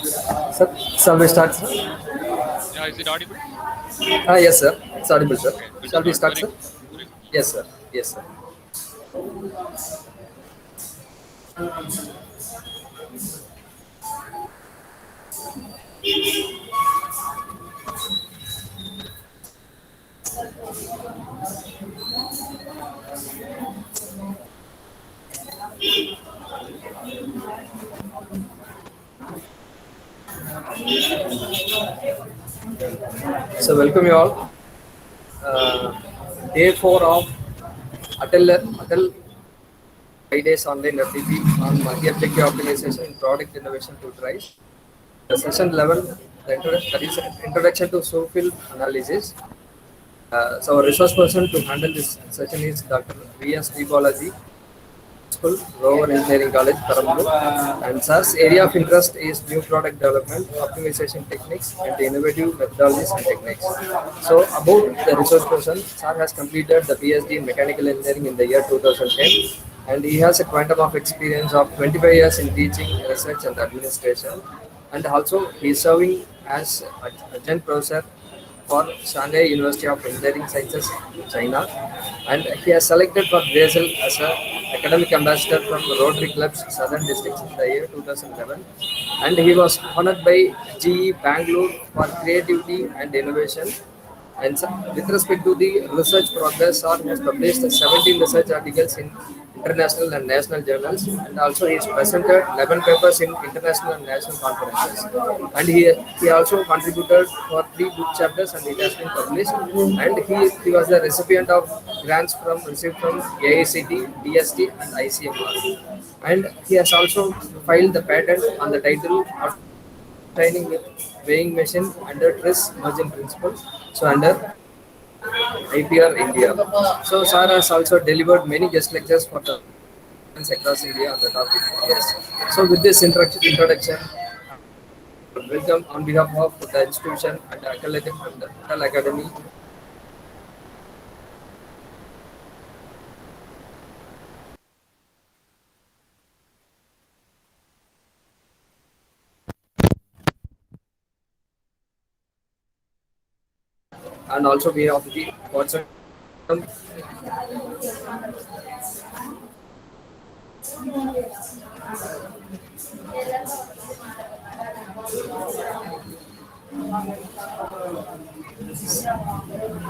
Sir, shall we start, sir? Yeah, is it audible? Yes, sir. It's audible, sir. Okay, we'll Shall we start. start, Very sir? good. Very good. Yes, sir. Yes, sir. So, welcome you all. Uh, Day 4 of Atal 5 days online FDP on multi-objective optimization in product innovation to TRICE. The session 11, that is introduction to SOFIL analysis. So, our resource person to handle this session is Dr. V.S. Deepalaji, School, Rover Engineering College, Paramuru. And SAR's area of interest is new product development, optimization techniques, and innovative methodologies and techniques. So, about the resource person, SAR has completed the PhD in mechanical engineering in the year 2010, and he has a quantum of experience of 25 years in teaching, research, and administration. And also, he is serving as adjunct professor for Shanghai University of Engineering Sciences, China, and he has selected for Brazil as an academic ambassador from Rotary Club's Southern Districts in the year 2011, and he was honored by GE Bangalore for creativity and innovation. And with respect to the research progress, SAR has published 17 research articles in international and national journals, and also he has presented 11 papers in international and national conferences. And he also contributed for 3 book chapters, and it has been published. And he was the recipient of grants from received from AICT, DST, and ICMR. And he has also filed the patent on the title of training with weighing machine under TRIS merging principle. So under IPR India. So Sar has also delivered many guest lectures for the across India on the topic. Yes. So with this introduction, welcome on behalf of the institution and the Atal Academy. And also we have the Watson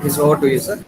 is over to you, sir.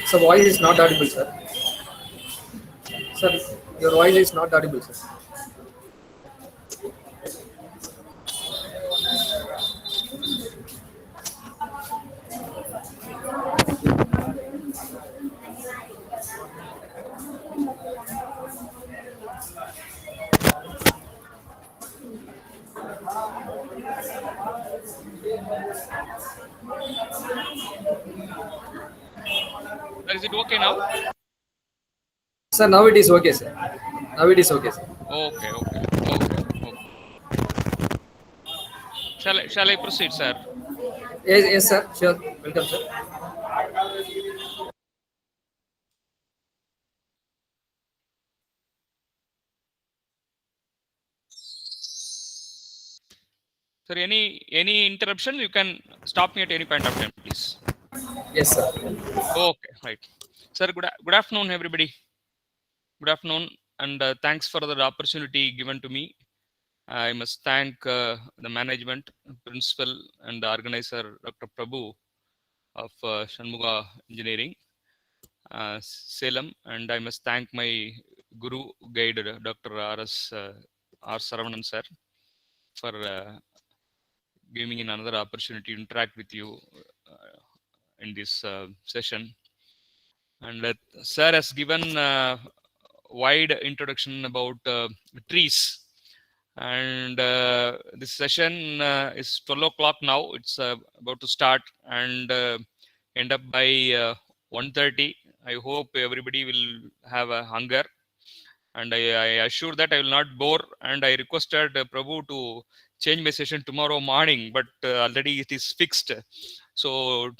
So voice is not audible, sir. Sir, your voice is not audible, sir. Sir, is it okay now? Sir, now it is okay, sir. Now it is okay, sir. Okay. Shall I proceed, sir? Yes, sir. Sure. Welcome, sir. Sir, any interruption, you can stop me at any point of time, please. Yes, sir. Okay, right. Sir, good afternoon, everybody. Good afternoon, and thanks for the opportunity given to me. I must thank the management, principal, and the organizer, Dr. Prabhu of Shanmuga Engineering, Salem, and I must thank my guru guide, Dr. R. Saravanan sir, for giving me another opportunity to interact with you in this session. And sir has given wide introduction about trees. And this session is 12 o'clock now. It's about to start and end up by 1:30. I hope everybody will have a hunger. And I assure that I will not bore. And I requested Prabhu to change my session tomorrow morning, but already it is fixed. So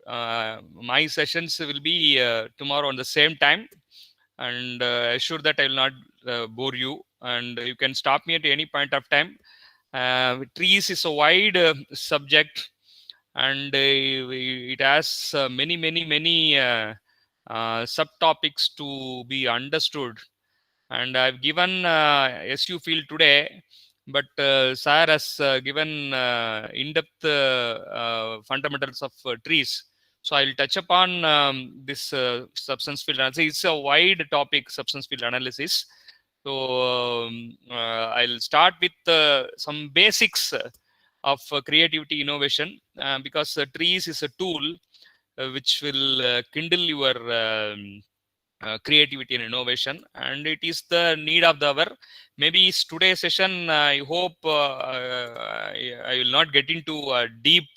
my sessions will be tomorrow on the same time, and assure that I will not bore you, and you can stop me at any point of time. Trees is a wide subject, and it has many subtopics to be understood. And I've given SU field today, but Sir has given in-depth fundamentals of trees. So I'll touch upon this substance field analysis. It's a wide topic, substance field analysis. So I'll start with some basics of creativity innovation, because trees is a tool which will kindle your creativity and innovation, and it is the need of the hour. Maybe today's session, I hope I will not get into deep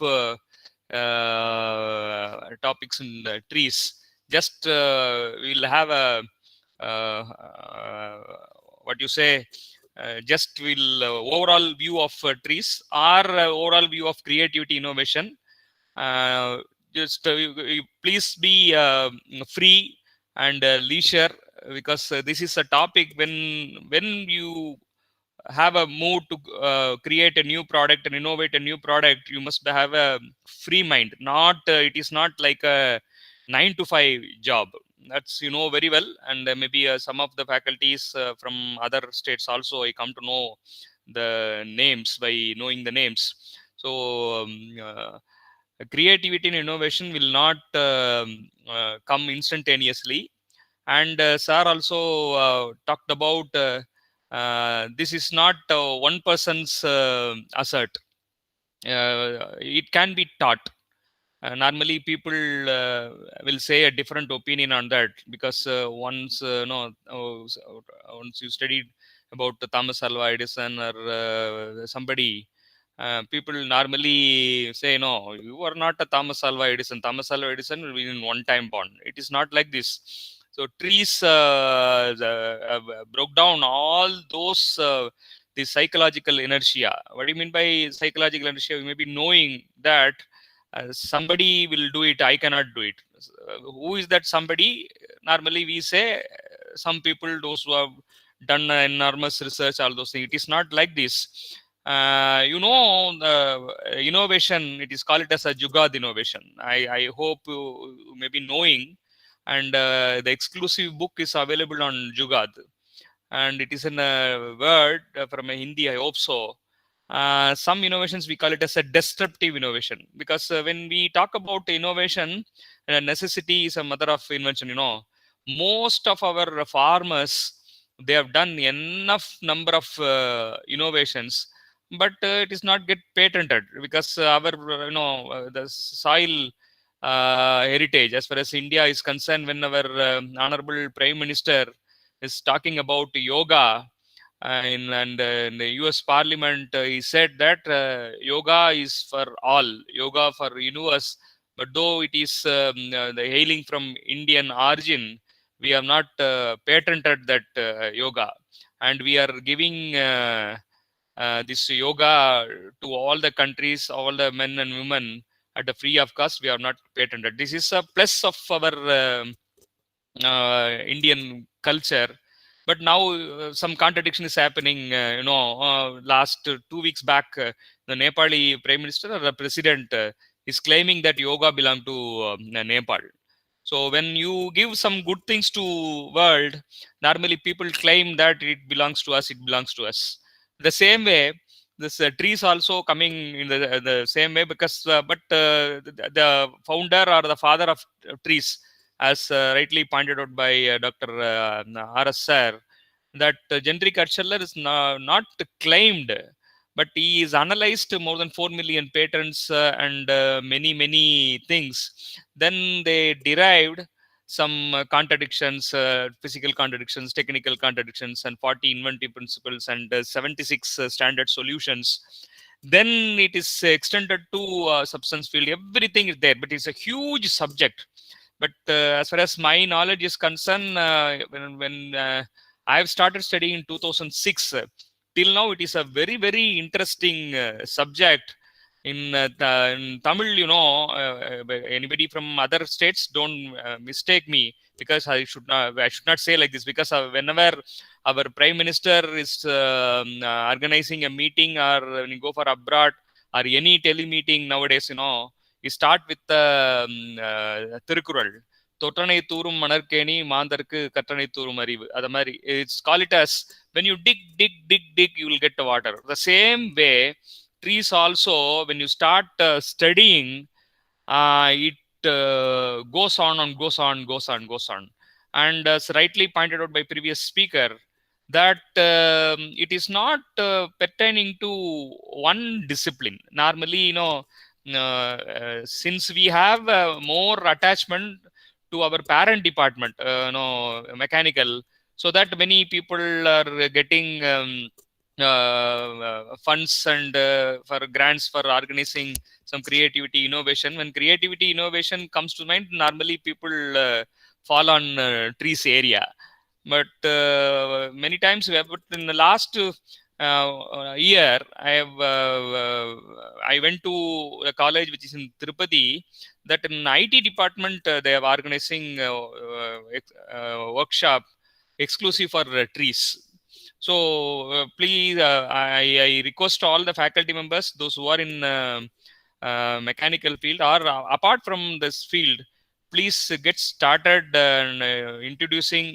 topics in the trees. Just we'll have a what you say, just will overall view of trees, or overall view of creativity innovation. Just please be free and leisure, because this is a topic when you have a mood to create a new product and innovate a new product, you must have a free mind. Not it is not like a 9 to 5 job. That's very well. And maybe some of the faculties from other states also, I come to know the names by knowing the names. So creativity and innovation will not come instantaneously. And sir also talked about this is not one person's assert. It can be taught. Normally people will say a different opinion on that, because once once you studied about Thomas Alva Edison or somebody, people normally say, no, you are not a Thomas Alva Edison. Thomas Alva Edison will be in one time born. It is not like this. So trees broke down all those the psychological inertia. What do you mean by psychological inertia? You may be knowing that somebody will do it, I cannot do it. Who is that somebody? Normally we say some people, those who have done enormous research, all those things. It is not like this. The innovation, it is called as a Jugad innovation. I hope you may be knowing. And the exclusive book is available on Jugad, and it is in a word from a Hindi, I hope so. Some innovations we call it as a disruptive innovation, because when we talk about innovation, necessity is a mother of invention. Most of our farmers, they have done enough number of innovations, but it is not get patented, because our the soil heritage, as far as India is concerned, when our honorable Prime Minister is talking about yoga, in the US Parliament, he said that yoga is for all, yoga for universe, but though it is the hailing from Indian origin, we have not patented that yoga, and we are giving this yoga to all the countries, all the men and women at a free of cost. We have not patented. This is a plus of our Indian culture. But now some contradiction is happening. Last 2 weeks back, the Nepali Prime Minister or the President is claiming that yoga belongs to Nepal. So when you give some good things to world, normally people claim that it belongs to us. It belongs to us. The same way, this trees also coming in the same way, because the founder or the father of trees, as rightly pointed out by Dr. R.S. Sir, that Gendry Karchellar is not claimed, but he is analyzed more than 4 million patents and many things. Then they derived some contradictions, physical contradictions, technical contradictions, and 40 inventive principles and 76 standard solutions. Then it is extended to substance field. Everything is there, but it's a huge subject. But as far as my knowledge is concerned, when I've started studying in 2006, till now it is a very interesting subject. In Tamil, anybody from other states, don't mistake me, because I should not say like this, because whenever our Prime Minister is organizing a meeting, or when you go for abroad or any telemeeting nowadays, you start with the Tirukkural. தொட்டனை தூரும் மணற்கேணி மாந்தருக்கு கற்றனை தூரும் அறிவு. அது மாதிரி it's call it as, when you dig, you will get the water. The same way, trees also, when you start studying, it goes on and goes on. And as rightly pointed out by previous speaker, that it is not pertaining to one discipline. Normally, since we have more attachment to our parent department, mechanical, so that many people are getting funds and for grants for organizing some creativity innovation. When creativity innovation comes to mind, normally people fall on trees area. But many times in the last year, I went to a college which is in Tirupati, that in IT department they are organizing workshop exclusive for trees. So please, I request all the faculty members, those who are in mechanical field or apart from this field, please get started introducing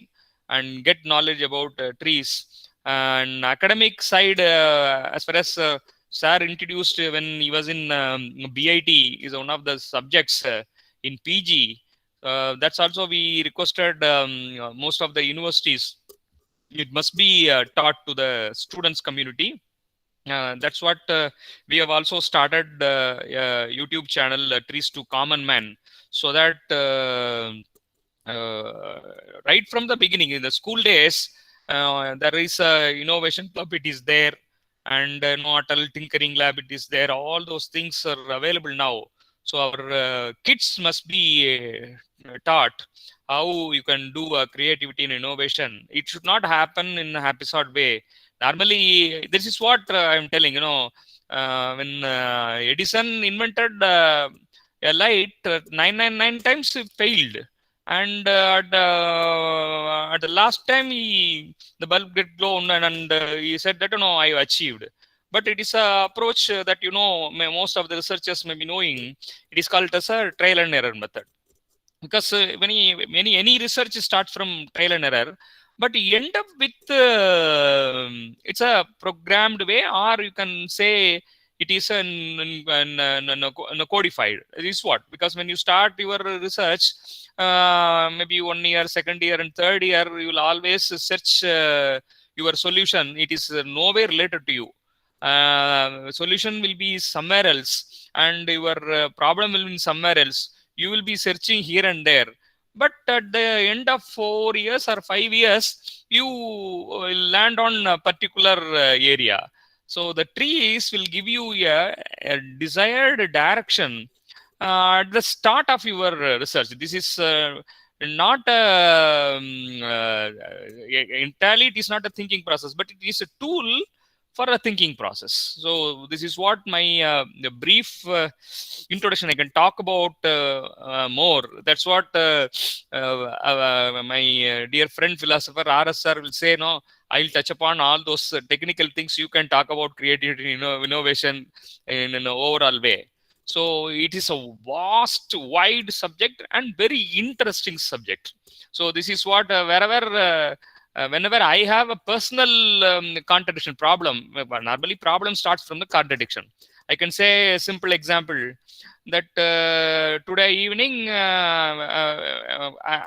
and get knowledge about trees. And academic side, as far as Sir introduced when he was in BIT, is one of the subjects in PG. That's also we requested most of the universities, it must be taught to the students community. That's what we have also started YouTube channel, Trees to Common Man, so that right from the beginning, in the school days, there is a innovation club, it is there, and Atal tinkering lab, it is there. All those things are available now. So our kids must be taught how you can do creativity and innovation. It should not happen in a haphazard way. Normally, this is what I'm telling, when Edison invented a light, 999 times it failed. And at the last time, the bulb get blown, and he said that, I achieved. But it is an approach that, most of the researchers may be knowing. It is called as a trial and error method. Because when any research starts from trial and error, but you end up with it's a programmed way, or you can say it is a codified. It is what? Because when you start your research, maybe 1 year, second year, and third year, you will always search your solution. It is nowhere related to you. Solution will be somewhere else, and your problem will be somewhere else. You will be searching here and there. But at the end of 4 years or 5 years, you will land on a particular area. So the trees will give you a desired direction at the start of your research. This is not entirely, it is not a thinking process, but it is a tool for a thinking process. So this is what my brief introduction. I can talk about more. That's what my dear friend philosopher RSR will say. No, I'll touch upon all those technical things. You can talk about creativity, innovation in an overall way. So it is a vast, wide subject and very interesting subject. So this is what whenever I have a personal contradiction problem, normally problem starts from the contradiction. I can say a simple example that today evening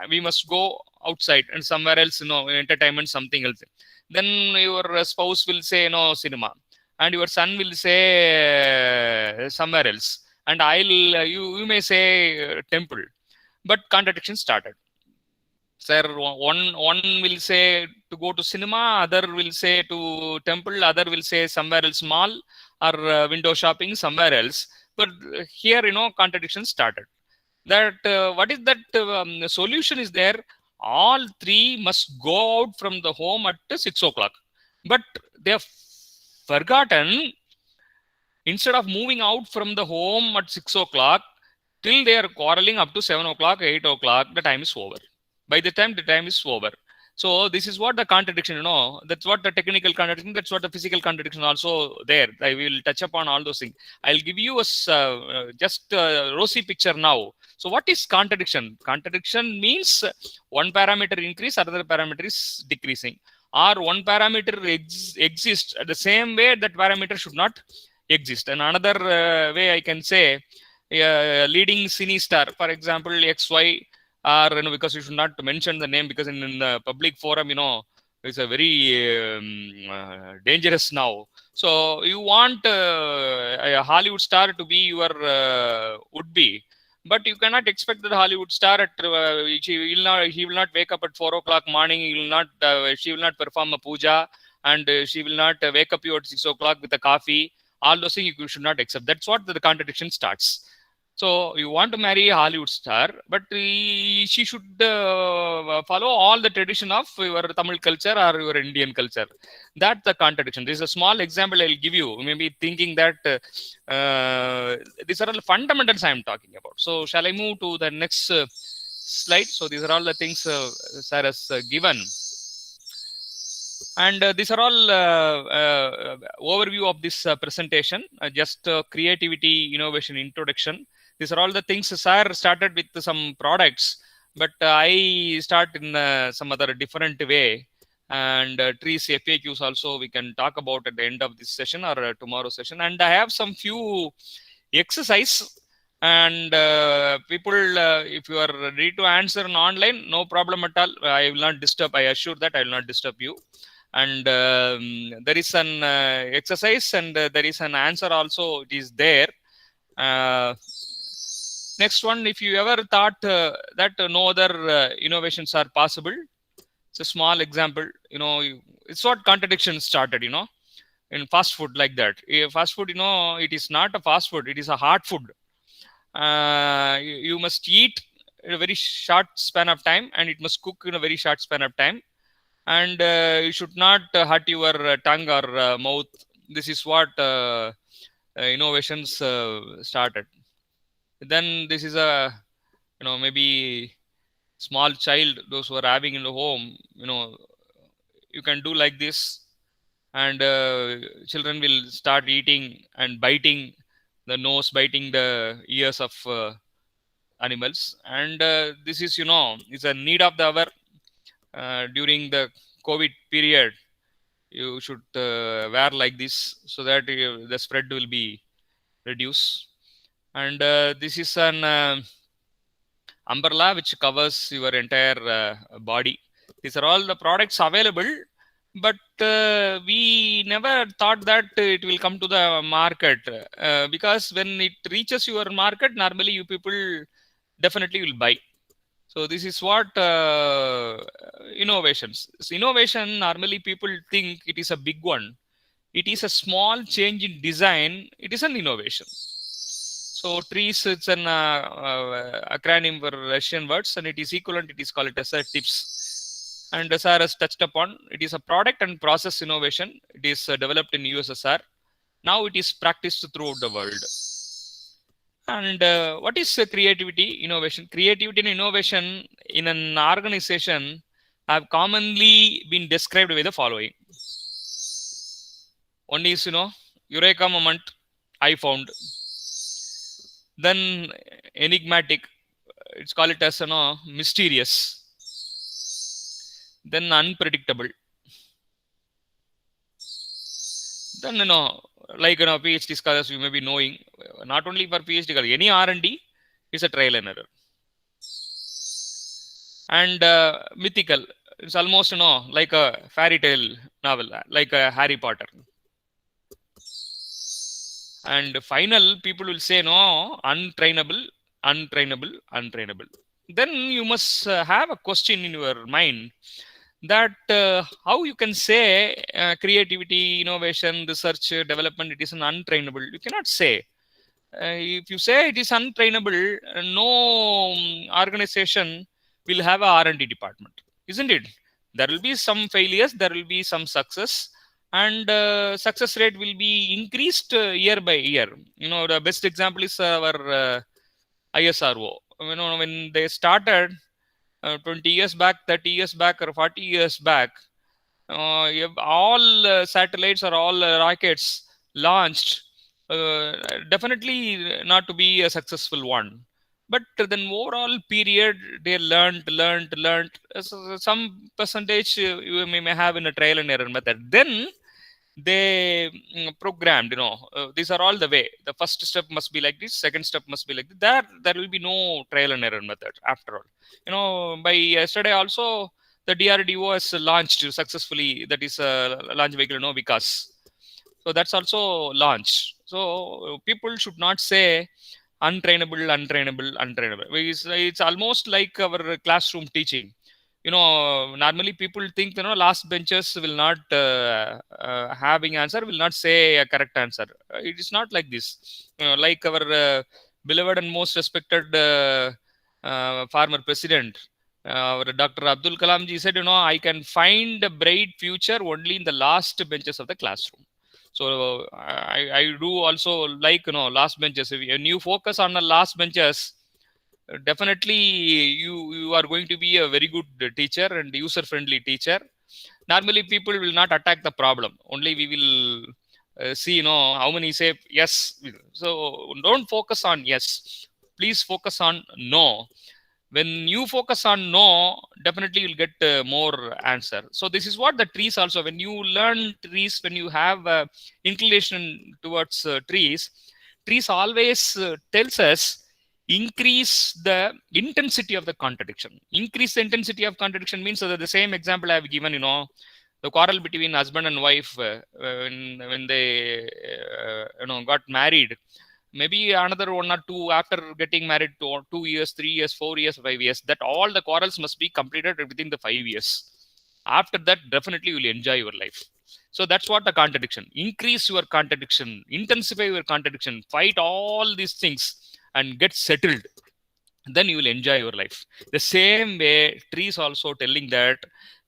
we must go outside and somewhere else, entertainment, something else. Then your spouse will say, cinema, and your son will say somewhere else, and you may say temple, but contradiction started. Sir, one will say to go to cinema, other will say to temple, other will say somewhere else, mall or window shopping somewhere else. But here, contradiction started. That what is that solution is there? All three must go out from the home at 6 o'clock. But they have forgotten, instead of moving out from the home at 6 o'clock, till they are quarreling up to 7 o'clock, 8 o'clock, the time is over. By the time the time is over. So this is what the contradiction, that's what the technical contradiction, that's what the physical contradiction also there. I will touch upon all those things. I'll give you just a rosy picture now. So what is contradiction? Contradiction means one parameter increase, another parameter is decreasing. Or one parameter exists at the same way that parameter should not exist. And another way I can say, leading cine star, for example, XY, or because you should not mention the name, because in the public forum, it's a very dangerous now. So you want a Hollywood star to be your would-be, but you cannot expect that Hollywood star at he will not wake up at 4 o'clock morning. She will not perform a puja, and she will not wake up you at 6 o'clock with a coffee. All those things you should not accept. That's what the contradiction starts. So you want to marry a Hollywood star, but she should follow all the tradition of your Tamil culture or your Indian culture. That's the contradiction. This is a small example I'll give you. Maybe thinking that these are all fundamentals I'm talking about. So shall I move to the next slide? So these are all the things Sir has given. And these are all overview of this presentation, just creativity, innovation, introduction. These are all the things Sir started with some products, but I start in some other different way. And trees FAQs also we can talk about at the end of this session or tomorrow's session. And I have some few exercise. And people, if you are ready to answer online, no problem at all. I will not disturb. I assure that I will not disturb you. And there is an exercise, and there is an answer also. It is there. Next one, if you ever thought that no other innovations are possible, it's a small example. It's what contradiction started. In fast food, like that. Fast food, it is not a fast food. It is a hard food. You must eat in a very short span of time, and it must cook in a very short span of time. And you should not hurt your tongue or mouth. This is what innovations started. Then this is a, maybe small child, those who are having in the home, you can do like this, and children will start eating and biting the nose, biting the ears of animals. And this is, is a need of the hour. During the COVID period, you should wear like this, so that the spread will be reduced. And this is an umbrella which covers your entire body. These are all the products available, but we never thought that it will come to the market, because when it reaches your market, normally you people definitely will buy. So this is what innovations. Innovation, normally people think it is a big one. It is a small change in design. It is an innovation. So TREES, it's an acronym for Russian words, and it is equivalent. It is called it as a TIPS. And as SR has touched upon, it is a product and process innovation. It is developed in USSR. Now it is practiced throughout the world. And what is creativity, innovation? Creativity and innovation in an organization have commonly been described with the following. One is, eureka moment, I found. Then enigmatic, it's called it as, mysterious. Then unpredictable. Then, like, PhD scholars, you may be knowing, not only for PhD scholars, any R&D is a trial and error. And mythical, it's almost, like a fairy tale novel, like a Harry Potter. And final, people will say, no, untrainable. Then you must have a question in your mind that how you can say creativity, innovation, research, development, it is an untrainable. You cannot say. If you say it is untrainable, no organization will have a R&D department, isn't it? There will be some failures, there will be some success, and success rate will be increased year by year. The best example is our ISRO. When they started 20 years back, 30 years back, or 40 years back, all satellites or all rockets launched, definitely not to be a successful one. But then overall period, they learned. Some percentage you may have in a trial and error method. Then they programmed, these are all the way. The first step must be like this, second step must be like this. There will be no trial and error method after all. By yesterday also, the DRDO has launched successfully, that is a launch vehicle, Vikas. So that's also launched. So people should not say untrainable. It's almost like our classroom teaching. Normally people think, last benchers will not having answer, will not say a correct answer. It is not like this. Like our beloved and most respected former president, Dr. Abdul Kalam ji said, I can find a bright future only in the last benches of the classroom. So I do also like, last benches. When you focus on the last benches, definitely you are going to be a very good teacher and user friendly teacher. Normally people will not attack the problem, only we will see how many say yes. So don't focus on yes, please focus on no. When you focus on no, definitely you'll get more answer. So this is what the trees also, when you learn trees, when you have inclination towards trees always tells us increase the intensity of the contradiction. Increase the intensity of contradiction means that the same example I have given, the quarrel between husband and wife when they got married. Maybe another 1 or 2 after getting married, 2 years, 3 years, 4 years, 5 years, that all the quarrels must be completed within the 5 years. After that, definitely you will enjoy your life. So that's what the contradiction. Increase your contradiction, intensify your contradiction, fight all these things and get settled. Then you will enjoy your life. The same way, trees also telling that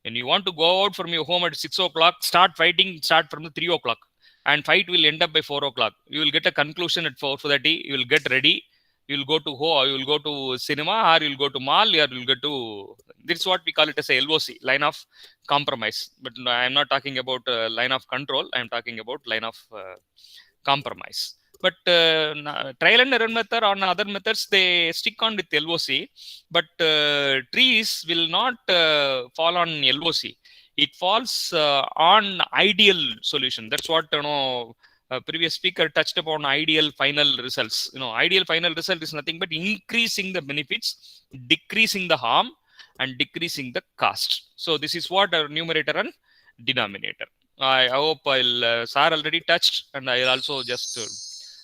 when you want to go out from your home at 6 o'clock, start fighting, start from the 3 o'clock. And fight will end up by 4 o'clock. You will get a conclusion at 4:30. You will get ready. You will go to you will go to cinema, or you will go to mall, or you will go to, this is what we call it as a LOC, line of compromise. But I am not talking about line of control. I am talking about line of compromise. But trial and error method or other methods, they stick on with LOC. But trees will not fall on LOC. It falls on ideal solution. That's what previous speaker touched upon, ideal final results. Ideal final result is nothing but increasing the benefits, decreasing the harm, and decreasing the cost. So this is what our numerator and denominator. I hope Sir already touched, and I'll also just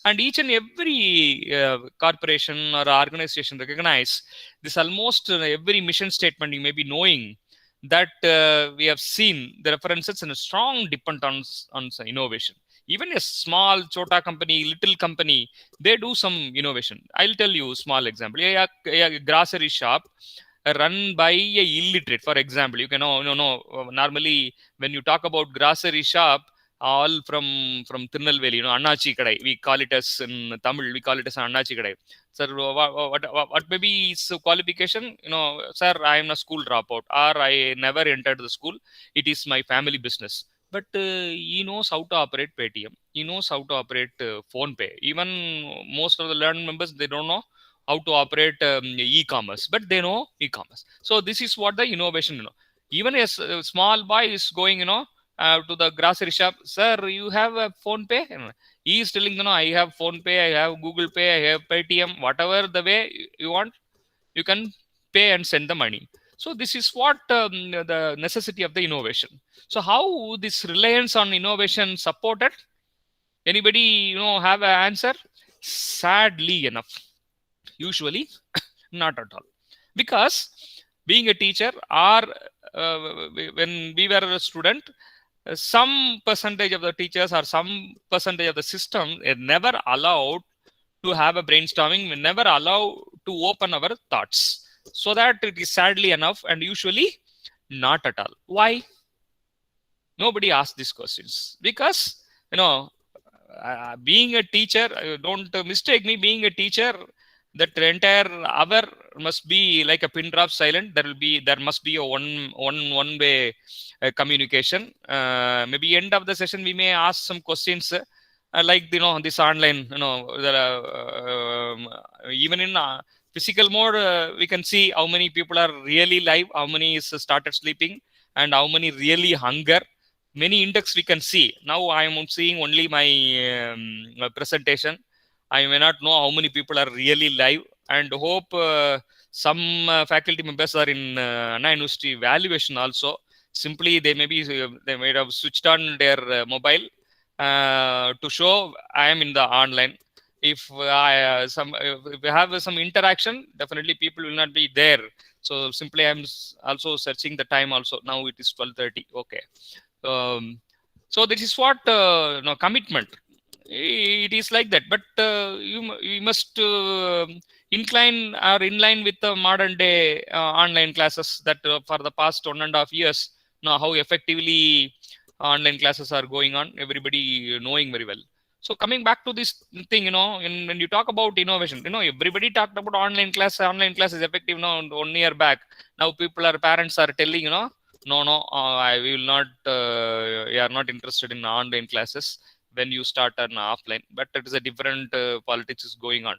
and each and every corporation or organization recognize this. Almost every mission statement you may be knowing that we have seen the references and a strong dependence on innovation. Even a small chota company, little company, they do some innovation. I'll tell you small example. A grocery shop run by a illiterate, for example. You can know, normally when you talk about grocery shop, all from Tirunelveli, Annachi Kadai. We call it as in Tamil, we call it as Annachi Kadai. Sir, what maybe is qualification? Sir, I am a school dropout, or I never entered the school. It is my family business. But he knows how to operate Paytm. He knows how to operate PhonePe. Even most of the learned members, they don't know how to operate e-commerce, but they know e-commerce. So this is what the innovation. Even a small boy is going, to the grocery shop. Sir, you have a PhonePe? He is telling, I have PhonePe, I have Google Pay, I have Paytm, whatever the way you want, you can pay and send the money. So this is what the necessity of the innovation. So how this reliance on innovation supported? Anybody have an answer? Sadly enough, usually not at all, because being a teacher or when we were a student, some percentage of the teachers or some percentage of the system are never allowed to have a brainstorming. We never allow to open our thoughts. So that it is sadly enough and usually not at all. Why? Nobody asks these questions because, being a teacher, don't mistake me, being a teacher, that entire hour must be like a pin drop silent. There must be a one way communication. Maybe end of the session we may ask some questions, like this online, there are, even in physical mode, we can see how many people are really live, how many is started sleeping, and how many really hunger. Many index we can see. Now I am seeing only my presentation. I may not know how many people are really live, and hope some faculty members are in Anna University valuation also. Simply they may have switched on their mobile to show I am in the online. If if we have some interaction, definitely people will not be there. So simply I'm also searching the time also. Now it is 12:30. Okay. So this is what commitment. It is like that, but you must incline or in line with the modern day online classes that for the past 1.5 years now, how effectively online classes are going on, everybody knowing very well. So coming back to this thing, when you talk about innovation, everybody talked about online class is effective now 1 year back. Now parents are telling, no, I will not, you are not interested in online classes when you start an offline, but it is a different politics is going on.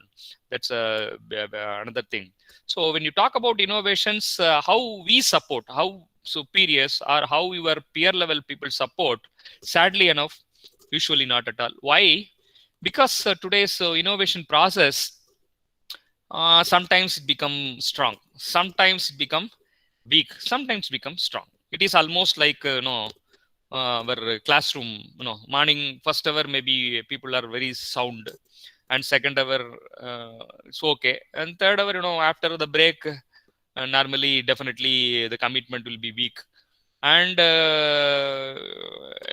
That's another thing. So when you talk about innovations, how we support, how superiors or how your peer level people support, sadly enough, usually not at all. Why? Because today's innovation process, sometimes it become strong, sometimes it become weak, sometimes become strong. It is almost like our classroom, morning first hour maybe people are very sound, and second hour it's okay, and third hour, after the break, normally definitely the commitment will be weak. And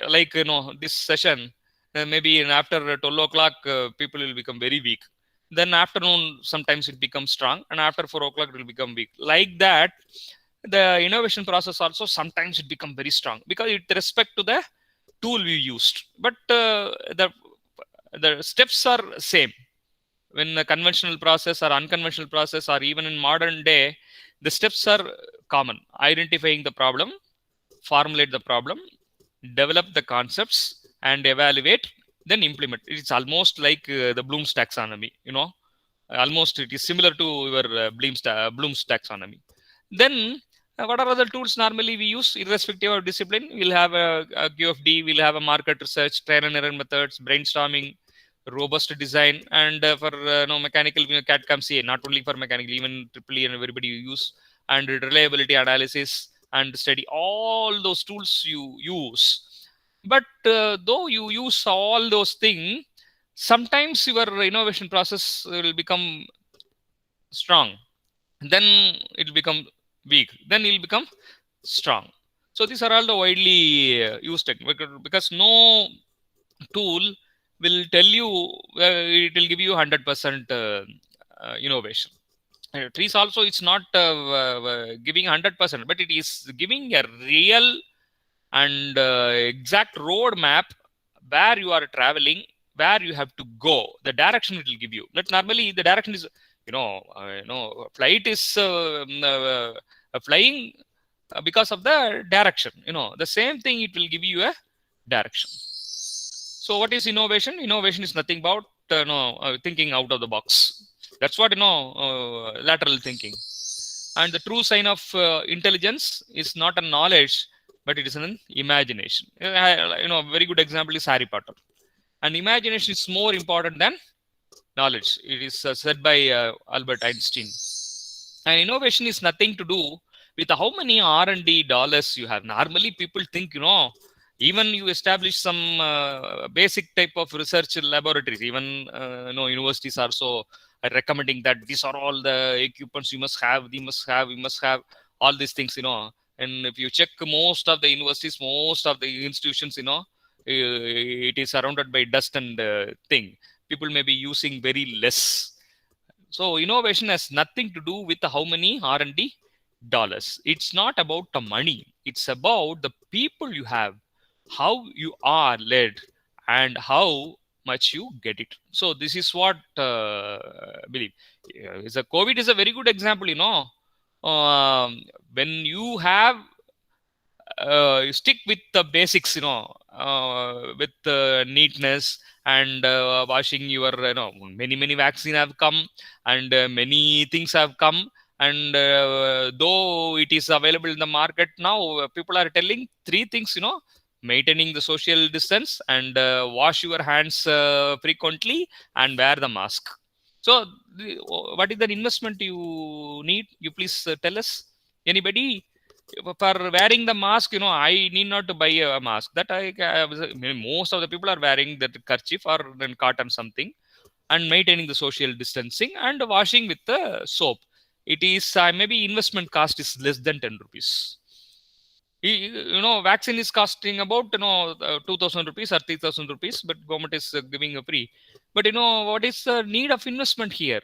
like this session, maybe after 12 o'clock, people will become very weak. Then afternoon sometimes it becomes strong, and after 4 o'clock it will become weak. Like that, the innovation process also sometimes it become very strong because it respect to the tool we used, but the steps are same. When the conventional process or unconventional process, or even in modern day, the steps are common: identifying the problem, formulate the problem, develop the concepts, and evaluate, then implement. It's almost like the Bloom's taxonomy, almost it is similar to your Bloom's taxonomy. Then what are other tools normally we use irrespective of discipline? We'll have a QFD, we'll have a market research, trial and error methods, brainstorming, robust design, and for mechanical, CAD-CAM CA, not only for mechanical, even triple E and everybody use, and reliability analysis and study. All those tools you use. But though you use all those things, sometimes your innovation process will become strong, then it will become weak, then it will become strong. So these are all the widely used techniques, because no tool will tell you, it will give you 100% innovation. Trees also, it's not giving 100%, but it is giving a real and exact road map where you are traveling, where you have to go, the direction it will give you. But normally the direction is, flight is flying because of the direction. The same thing, it will give you a direction. So what is innovation? Innovation is nothing about thinking out of the box. That's what lateral thinking. And the true sign of intelligence is not a knowledge, but it is an imagination. A very good example is Harry Potter. And imagination is more important than knowledge. It is said by Albert Einstein. And innovation is nothing to do with how many R&D dollars you have. Normally people think, even you establish some basic type of research laboratories, even universities are so recommending that these are all the equipments you must have, you must have all these things. And if you check most of the universities, most of the institutions, it is surrounded by dust and thing. People may be using very less. So innovation has nothing to do with how many R&D dollars. It's not about the money. It's about the people you have, how you are led, and how much you get it. So this is what believe. Is a COVID is a very good example. When you have you stick with the basics, with neatness and washing your, many vaccines have come, and many things have come. And though it is available in the market now, people are telling three things, maintaining the social distance, and wash your hands frequently, and wear the mask. So what is the investment you need? You please tell us. Anybody? For wearing the mask, I need not to buy a mask. That most of the people are wearing that kerchief or then cotton something, and maintaining the social distancing and washing with the soap. It is maybe investment cost is less than 10 rupees. Vaccine is costing about 2,000 rupees or 3,000 rupees, but government is giving a free. But what is the need of investment here?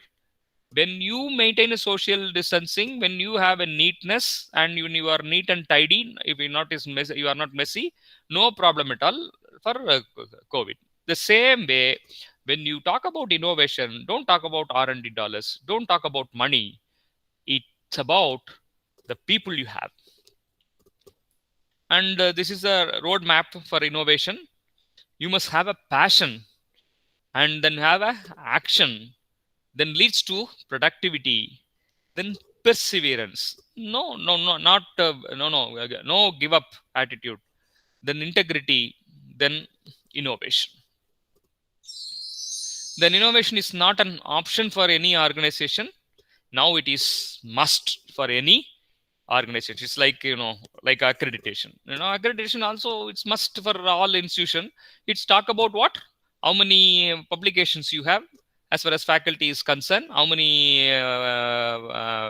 When you maintain a social distancing, when you have a neatness, and when you are neat and tidy, if you not is messy, you are not messy, no problem at all for COVID. The same way, when you talk about innovation, don't talk about R&D dollars, don't talk about money. It's about the people you have. And this is a roadmap for innovation. You must have a passion, and then have a action, then leads to productivity, then perseverance. No give up attitude, then integrity, then innovation. Then innovation is not an option for any organization. Now it is must for any organization. It's like like accreditation. Accreditation also, it's must for all institution. It's talk about what? How many publications you have as far as faculty is concerned, how many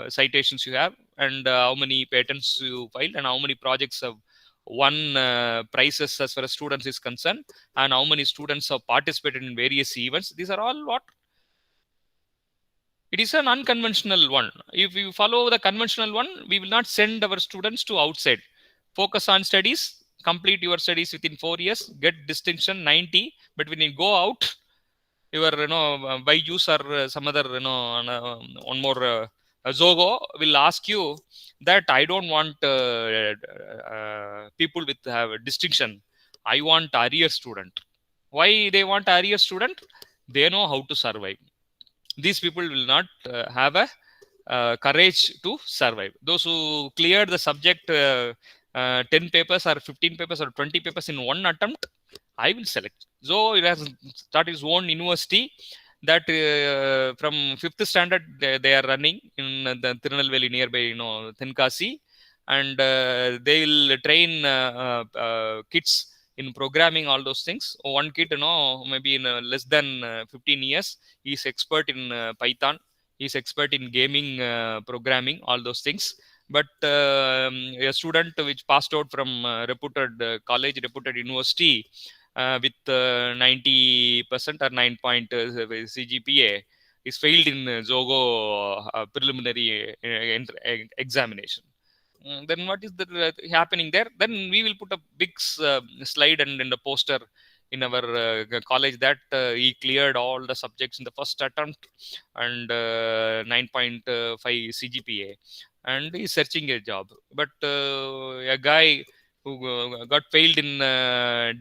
citations you have, and how many patents you filed, and how many projects have won prizes as far as students is concerned, and how many students have participated in various events. These are all what? It is an unconventional one. If you follow the conventional one, we will not send our students to outside. Focus on studies, complete your studies within 4 years, get distinction 90. But when you go out, your Byju's or some other one more Zogo will ask you that I don't want people with have distinction. I want arrear student. Why they want arrear student? They know how to survive. These people will not have a courage to survive. Those who cleared the subject 10 papers or 15 papers or 20 papers in one attempt, I will select. So it has started its own university that from 5th standard they are running in the Tirunelveli nearby, Tenkasi, and they will train kids in programming, all those things. One kid, maybe in less than 15 years, he is expert in Python. He is expert in gaming, programming, all those things. But a student which passed out from reputed college, reputed university, with 90% or 9 point CGPA is failed in Zogo preliminary examination. Then what is the happening there? Then we will put a big slide and in the poster in our college that he cleared all the subjects in the first attempt and 9.5 CGPA, and he's searching a job. But a guy who got failed in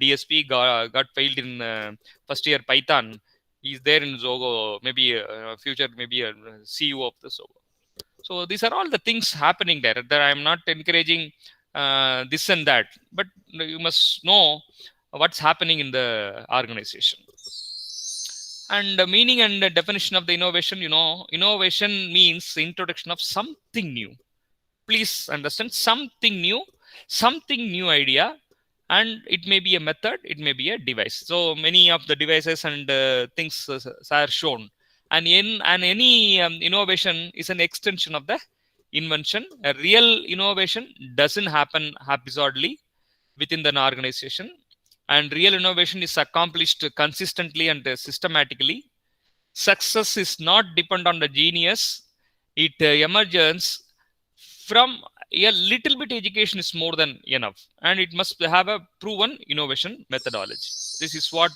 DSP, got failed in first year Python, he's there in Zogo, maybe future, maybe a CEO of the Zogo. So these are all the things happening there. That I'm not encouraging this and that, but you must know what's happening in the organization. And the meaning and the definition of the innovation, innovation means the introduction of something new. Please understand, something new idea, and it may be a method, it may be a device. So many of the devices and things are shown, and any innovation is an extension of the invention. A real innovation doesn't happen haphazardly within an organization, and real innovation is accomplished consistently and systematically. Success is not dependent on the genius, it emerges from a little bit. Education is more than enough, and it must have a proven innovation methodology. This is what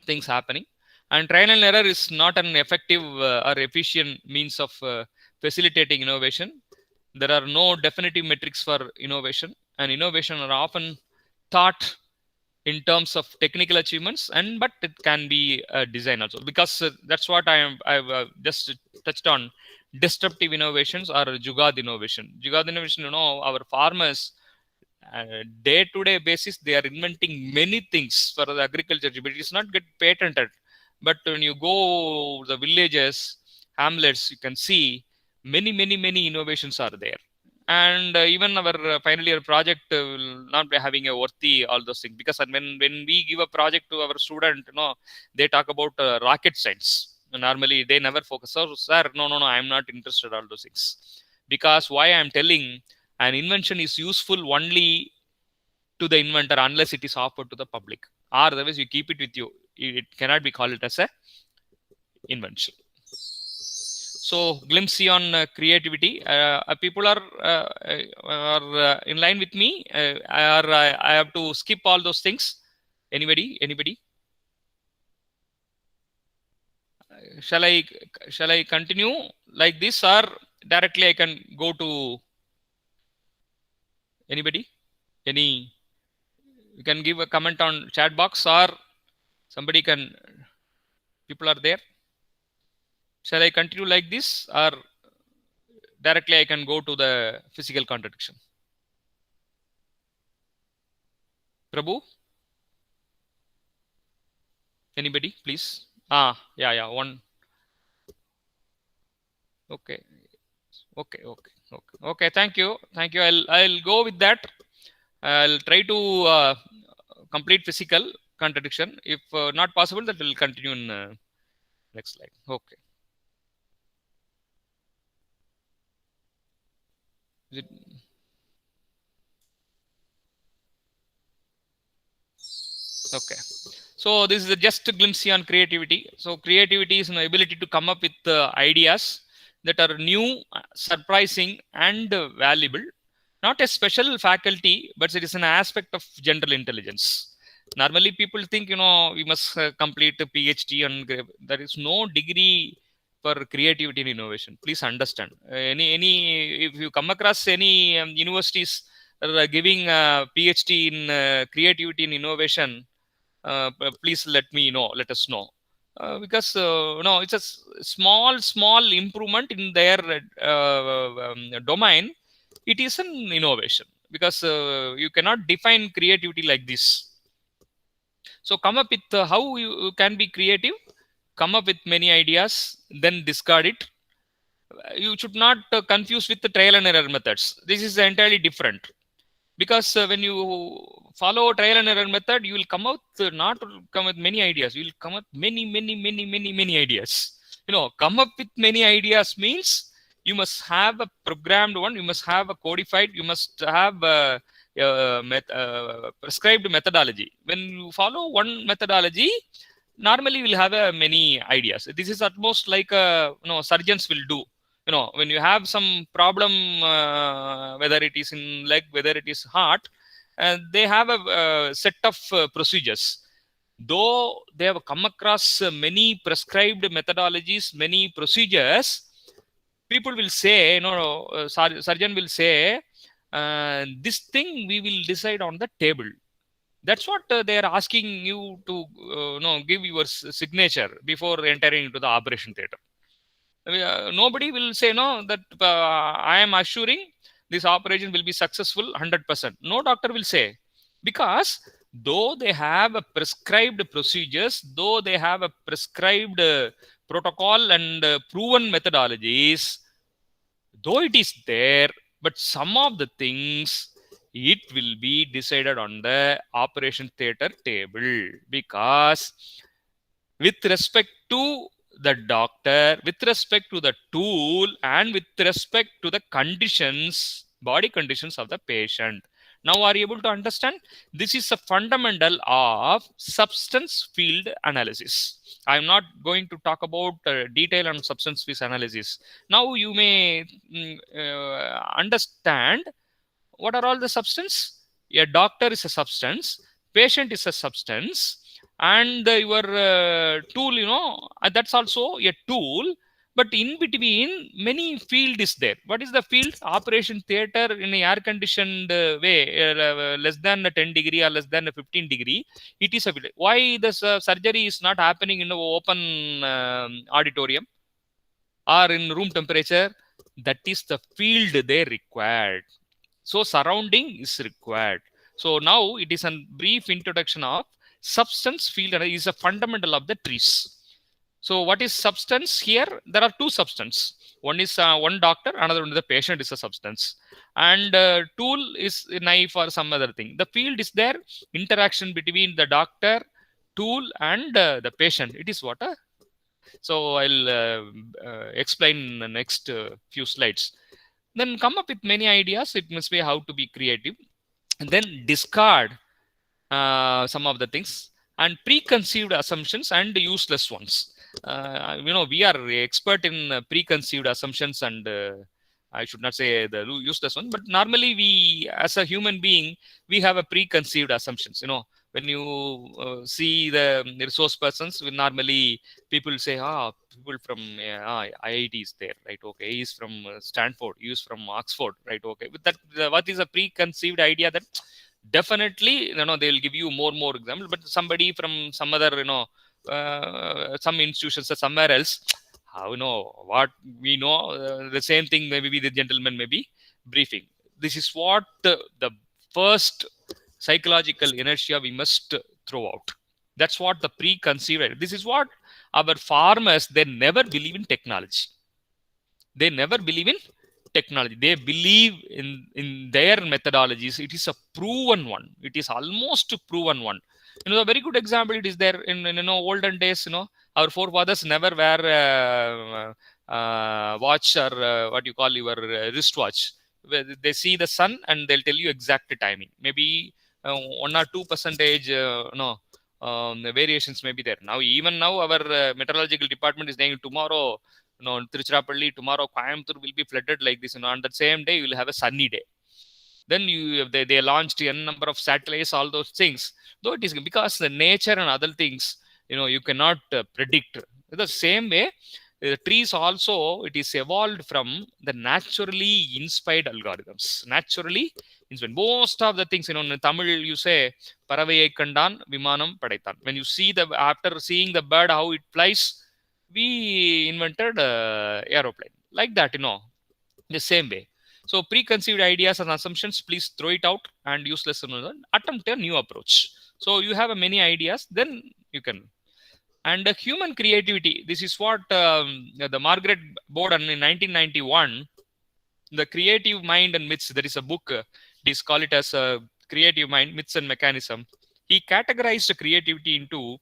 things happening. And trial and error is not an effective or efficient means of facilitating innovation. There are no definitive metrics for innovation, and innovation are often thought in terms of technical achievements, but it can be design also, because that's what I've just touched on. Disruptive innovations or Jugad innovation. Jugad innovation, our farmers day-to-day basis, they are inventing many things for the agriculture, but it's not get patented. But when you go the villages, hamlets, you can see many innovations are there. And even our final year project will not be having a worthy all those things, because when we give a project to our student, they talk about rocket science. Normally they never focus. So sir, no, I'm not interested in all those things, because why I'm telling, an invention is useful only to the inventor unless it is offered to the public, or otherwise you keep it with you. It cannot be called as a invention. So glimpse on creativity. People are in line with me, or I have to skip all those things? Anybody? Shall I continue like this, or directly I can go to anybody? You can give a comment on chat box, or somebody can. People are there. Shall I continue like this, or directly I can go to the physical contradiction? Prabhu? Anybody, please? Yeah, one. Okay. Thank you. I'll go with that. I'll try to complete physical contradiction. If not possible, that will continue in next slide. Okay. Is it? Okay. So this is just a glimpse on creativity. So creativity is an ability to come up with ideas that are new, surprising, and valuable. Not a special faculty, but it is an aspect of general intelligence. Normally, people think, we must complete a PhD, and there is no degree for creativity and innovation. Please understand. If you come across any universities giving a PhD in creativity and innovation, please let us know. Because it's a small improvement in their domain. It is an innovation, because you cannot define creativity like this. So come up with how you can be creative, come up with many ideas, then discard it. You should not confuse with the trial and error methods. This is entirely different, because when you follow trial and error method, you will come out not come with many ideas. You will come up many ideas. Come up with many ideas means you must have a programmed one. You must have a codified. You must have prescribed methodology. When you follow one methodology, normally we'll have many ideas. This is at most like surgeons will do. When you have some problem, whether it is in leg, whether it is heart, they have a set of procedures. Though they have come across many prescribed methodologies, many procedures, people will say, surgeon will say, this thing we will decide on the table. That's what they are asking you to give your signature before entering into the operation theater. Nobody will say no that I am assuring this operation will be successful 100%. No doctor will say, because though they have a prescribed procedures, though they have a prescribed protocol and proven methodologies, though it is there, but some of the things it will be decided on the operation theater table, because with respect to the doctor, with respect to the tool, and with respect to the conditions, body conditions of the patient. Now, are you able to understand? This is a fundamental of substance field analysis. I'm not going to talk about detail on substance field analysis. Now, you may understand what are all the substance. A doctor is a substance, patient is a substance, and your tool, that's also a tool. But in between, many field is there. What is the field? Operation theater in a air conditioned way, less than a 10 degree or less than a 15 degree, it is a field. Why this surgery is not happening in the open auditorium or in room temperature? That is the field they required. So surrounding is required. So now it is a brief introduction of substance field is a fundamental of the trees. So what is substance here? There are two substance. One is one doctor, another one is the patient is a substance. And tool is a knife or some other thing. The field is there, interaction between the doctor, tool and the patient. It is what? So I'll explain in the next few slides. Then come up with many ideas. It must be how to be creative. And then discard some of the things and preconceived assumptions and useless ones. We are expert in preconceived assumptions and I should not say the useless one, but normally we, as a human being, we have a preconceived assumptions. When you see the resource persons, normally people say, people from IIT is there, right? Okay, he's from Stanford, he's from Oxford, right? Okay, but that what is a preconceived idea that definitely they'll give you more examples, but somebody from some other some institutions or somewhere else, how what we know, the same thing maybe the gentleman may be briefing. This is what the first psychological inertia we must throw out. That's what the preconceived. This is what our farmers, they never believe in technology. They never believe in technology. They believe in their methodologies. It is a proven one. It is almost a proven one. A very good example, it is there in olden days. Our forefathers never wear watch or what you call your wristwatch. They see the sun and they'll tell you exact timing. Maybe 1 or 2% variations may be there. Now, even now, our meteorological department is saying tomorrow, Tiruchirappalli, tomorrow Coimbatore will be flooded like this. On that same day, you will have a sunny day. Then they launched a number of satellites, all those things. Though it is because the nature and other things, you cannot predict. The same way, the trees also, it is evolved from the naturally inspired algorithms. Naturally inspired. Most of the things, in Tamil, you say, Paravayai Kandan, Vimanam Padaitan. When you see after seeing the bird, how it flies, we invented aeroplane. Like that, the same way. So preconceived ideas and assumptions, please throw it out and useless. Attempt a new approach. So you have many ideas, then you can. And human creativity. This is what the Margaret Borden in 1991, the Creative Mind and Myths. There is a book. It is called it as Creative Mind, Myths and Mechanism. He categorized creativity into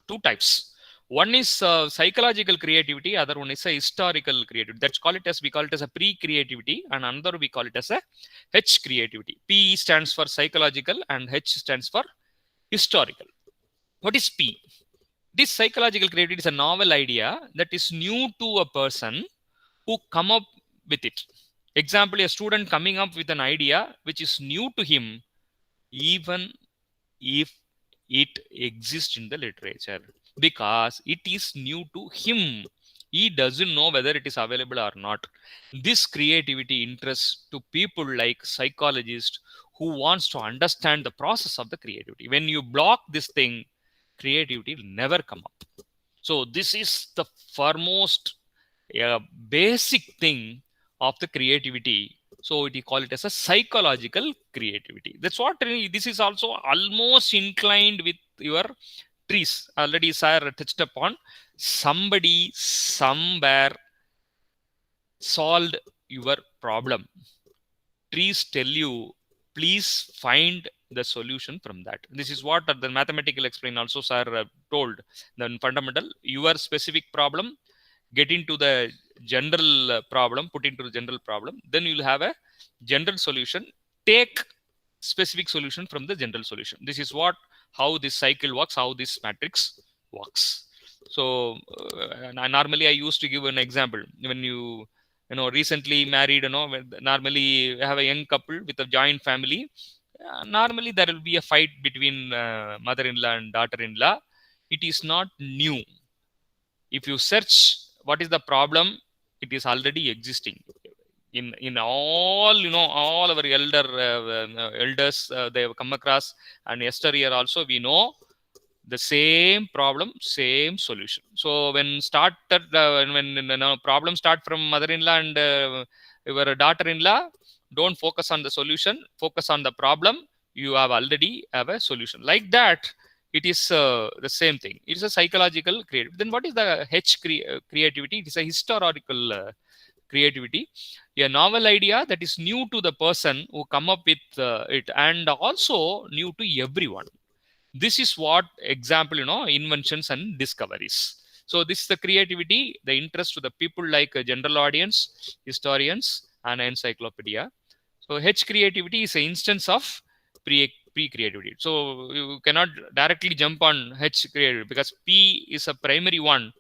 two types. One is psychological creativity, other one is a historical creativity. That's call it as, we call it as a pre-creativity, and another we call it as a H creativity. P stands for psychological and H stands for historical. What is P? This psychological creativity is a novel idea that is new to a person who come up with it. Example, a student coming up with an idea which is new to him, even if it exists in the literature, because it is new to him. He doesn't know whether it is available or not. This creativity interests to people like psychologists who wants to understand the process of the creativity. When you block this thing, creativity will never come up. So this is the foremost basic thing of the creativity. So we call it as a psychological creativity. That's what this is also almost inclined with your trees. Already sir touched upon, somebody somewhere solved your problem. Trees tell you, please find the solution from that. This is what the mathematical explain also sir told. The fundamental, your specific problem, get into the general problem, put into the general problem, then you'll have a general solution. Take specific solution from the general solution. This is what, how this cycle works, how this matrix works. So normally I used to give an example. When you recently married, normally have a young couple with a joint family, normally there will be a fight between mother-in-law and daughter-in-law. It is not new. If you search what is the problem, it is already existing in all, all our elders, they have come across, and yesteryear also we know the same problem, same solution. So when started when problem start from mother-in-law and your daughter-in-law, don't focus on the solution, focus on the problem. You have already have a solution. Like that, it is the same thing. It is a psychological creativity. Then what is the creativity? It is a historical creativity. A novel idea that is new to the person who come up with it, and also new to everyone. This is what example, inventions and discoveries. So this is the creativity, the interest to the people like a general audience, historians, and encyclopedia. So H creativity is an instance of pre-creativity. So you cannot directly jump on H creativity because P is a primary one.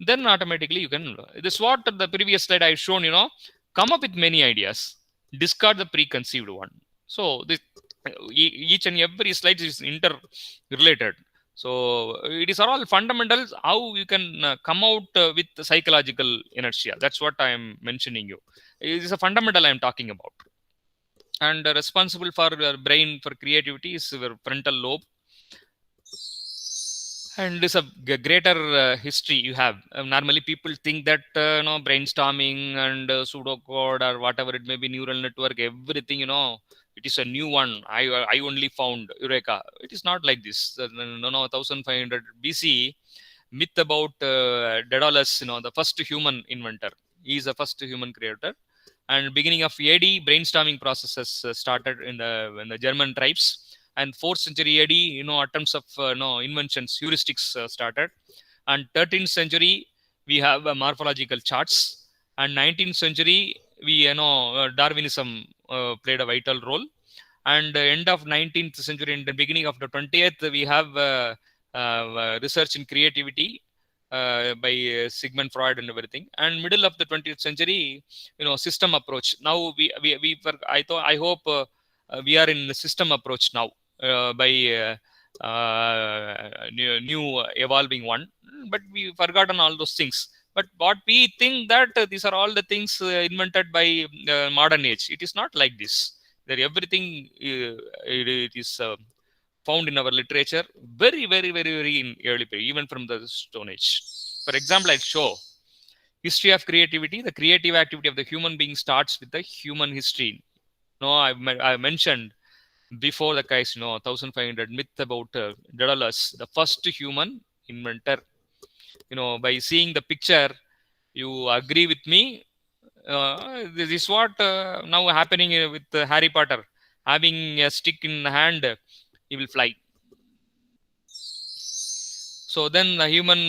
Then automatically you can, this what the previous slide I shown, come up with many ideas, discard the preconceived one. So this, each and every slide is interrelated. So it is all fundamentals how you can come out with psychological inertia. That's what I am mentioning you. It is a fundamental I am talking about. And responsible for your brain for creativity is your frontal lobe. And it's a greater history you have. Normally people think that brainstorming and pseudocode or whatever it may be, neural network, everything, it is a new one. I only found Eureka. It is not like this. 1500 BC myth about Daedalus, the first human inventor. He is the first human creator. And beginning of AD, brainstorming processes started in the German tribes. And 4th century AD, attempts of inventions, heuristics started. And 13th century, we have morphological charts. And 19th century, we Darwinism played a vital role. And end of 19th century and the beginning of the 20th, we have research in creativity by Sigmund Freud and everything. And middle of the 20th century, system approach. Now I hope we are in the system approach now by new evolving one. But we forgotten all those things. But what we think that these are all the things invented by modern age. It is not like this. That everything it is found in our literature very, very, very, very in early period, even from the Stone Age. For example, I'll show history of creativity. The creative activity of the human being starts with the human history. I mentioned before the case, 1500 myth about Daedalus, the first human inventor. By seeing the picture, you agree with me. This is what now happening with Harry Potter. Having a stick in the hand, he will fly. So then the human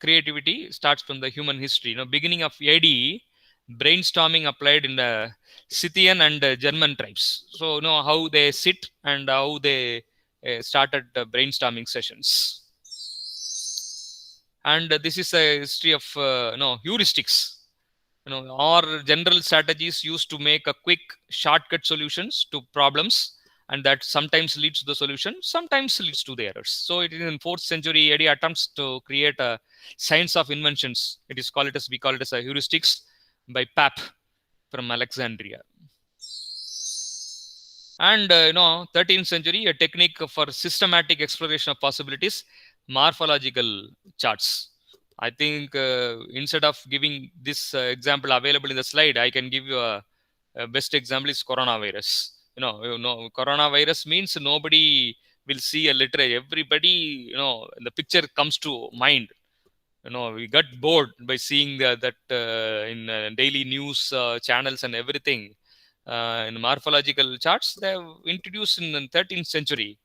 creativity starts from the human history. Beginning of AD, brainstorming applied in the Scythian and German tribes. So how they sit and how they started brainstorming sessions. And this is a history of heuristics, or general strategies used to make a quick shortcut solutions to problems, and that sometimes leads to the solution, sometimes leads to the errors. So it is in 4th century AD attempts to create a science of inventions. It is called as, we call it as a heuristics, by Papp from Alexandria. And 13th century, a technique for systematic exploration of possibilities, morphological charts. I think instead of giving this example available in the slide, I can give you a best example is coronavirus. Coronavirus means nobody will see a literature. Everybody, the picture comes to mind. We got bored by seeing that in daily news channels and everything. In morphological charts, they have introduced in the 13th century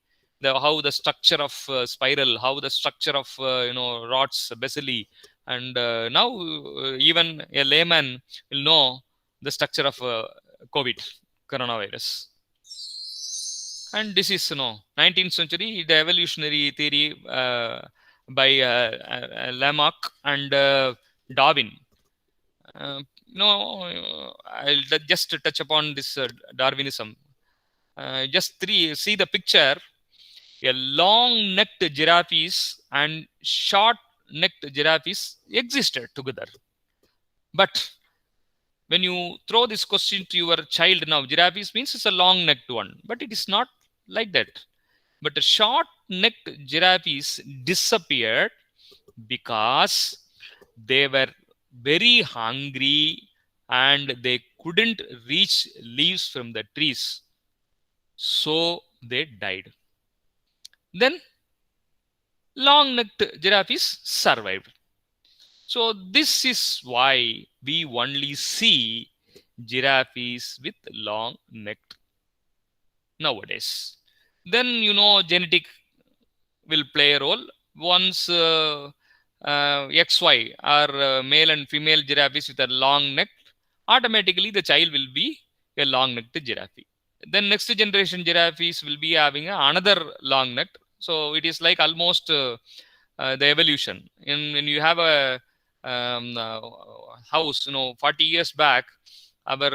how the structure of spiral, how the structure of rods, bacilli, and now even a layman will know the structure of COVID, coronavirus. And this is 19th century, the evolutionary theory by Lamarck and Darwin. I'll just touch upon this Darwinism. Just see the picture. A long-necked giraffes and short-necked giraffes existed together. But when you throw this question to your child now, giraffes means it's a long-necked one, but it is not like that. But the short-necked giraffes disappeared because they were very hungry and they couldn't reach leaves from the trees. So they died. Then long-necked giraffes survived. So this is why we only see giraffes with long-necked nowadays. Then genetic will play a role. Once XY are male and female giraffes with a long neck, automatically the child will be a long necked giraffe. Then next generation giraffes will be having another long neck. So it is like almost the evolution. When you have a house, 40 years back, our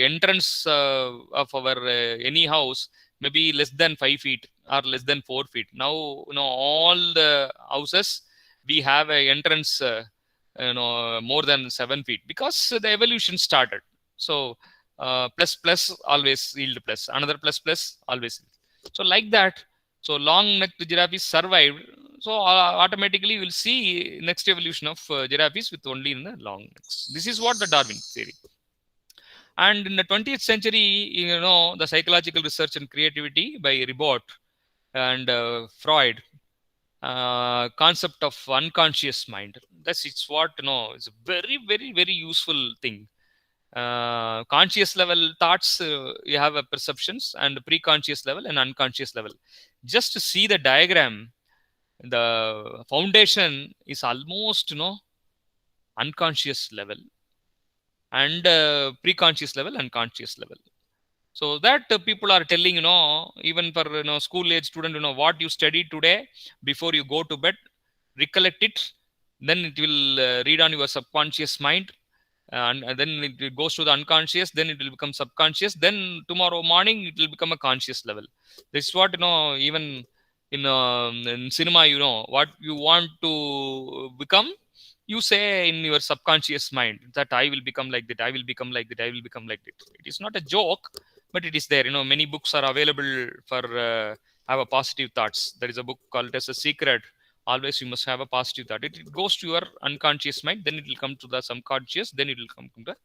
entrance of our any house maybe less than 5 feet or less than 4 feet. Now all the houses we have a entrance more than 7 feet, because the evolution started. So plus always yield plus, another plus always yield. So like that, so long necked giraffes survived. So automatically you will see next evolution of giraffes with only in the long necks. This is what the Darwin theory. And in the 20th century, the psychological research and creativity by Ribot and Freud, concept of unconscious mind. It's what it's a very, very, very useful thing. Conscious level thoughts, you have a perceptions, and pre-conscious level and unconscious level. Just to see the diagram, the foundation is almost unconscious level, and pre-conscious level and conscious level. So that people are telling, even for school age student, what you studied today, before you go to bed, recollect it, then it will read on your subconscious mind, and then it goes to the unconscious, then it will become subconscious, then tomorrow morning it will become a conscious level. This is what even in cinema, what you want to become, you say in your subconscious mind that I will become like that, I will become like that, I will become like that. It is not a joke, but it is there. Many books are available for have a positive thoughts. There is a book called as A Secret. Always you must have a positive thought. It goes to your unconscious mind, then it will come to the subconscious, then it will come to the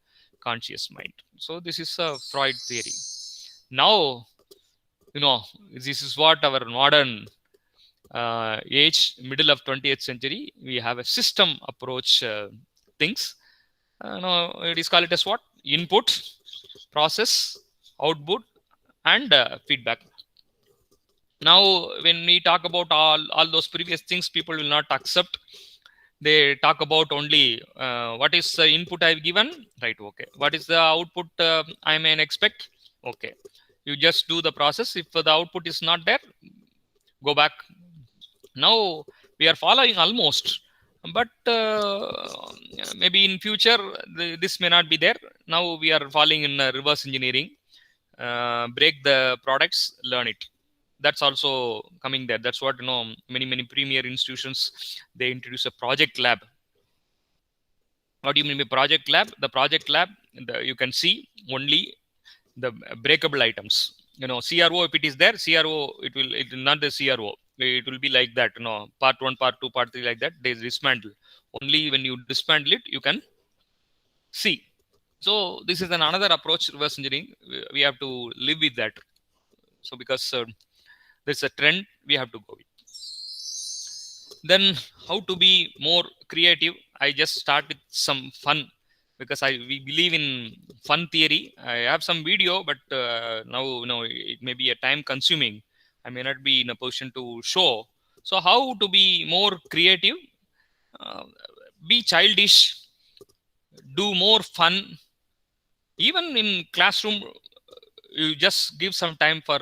conscious mind. So this is a Freud theory. Now, this is what our modern age, middle of 20th century, we have a system approach things. It is called as what? Input, process, output, and feedback. Now when we talk about all those previous things, people will not accept. They talk about only what is the input I've given, right? Okay, what is the output I may expect? Okay, you just do the process. If the output is not there, go back. Now we are following almost, but maybe in future this may not be there. Now we are following in reverse engineering. Break the products, learn it. That's also coming there. That's what, many premier institutions, they introduce a project lab. What do you mean by project lab? The project lab, you can see only the breakable items. CRO, if it is there, it will not the CRO. It will be like that. Part one, part two, part three, like that. They dismantle. Only when you dismantle it, you can see. So this is another approach, reverse engineering. We have to live with that. So because there's a trend, we have to go with. Then how to be more creative? I just start with some fun, because we believe in fun theory. I have some video, but now it may be a time consuming. I may not be in a position to show. So how to be more creative? uh, be childish, do more fun. Even in classroom, you just give some time for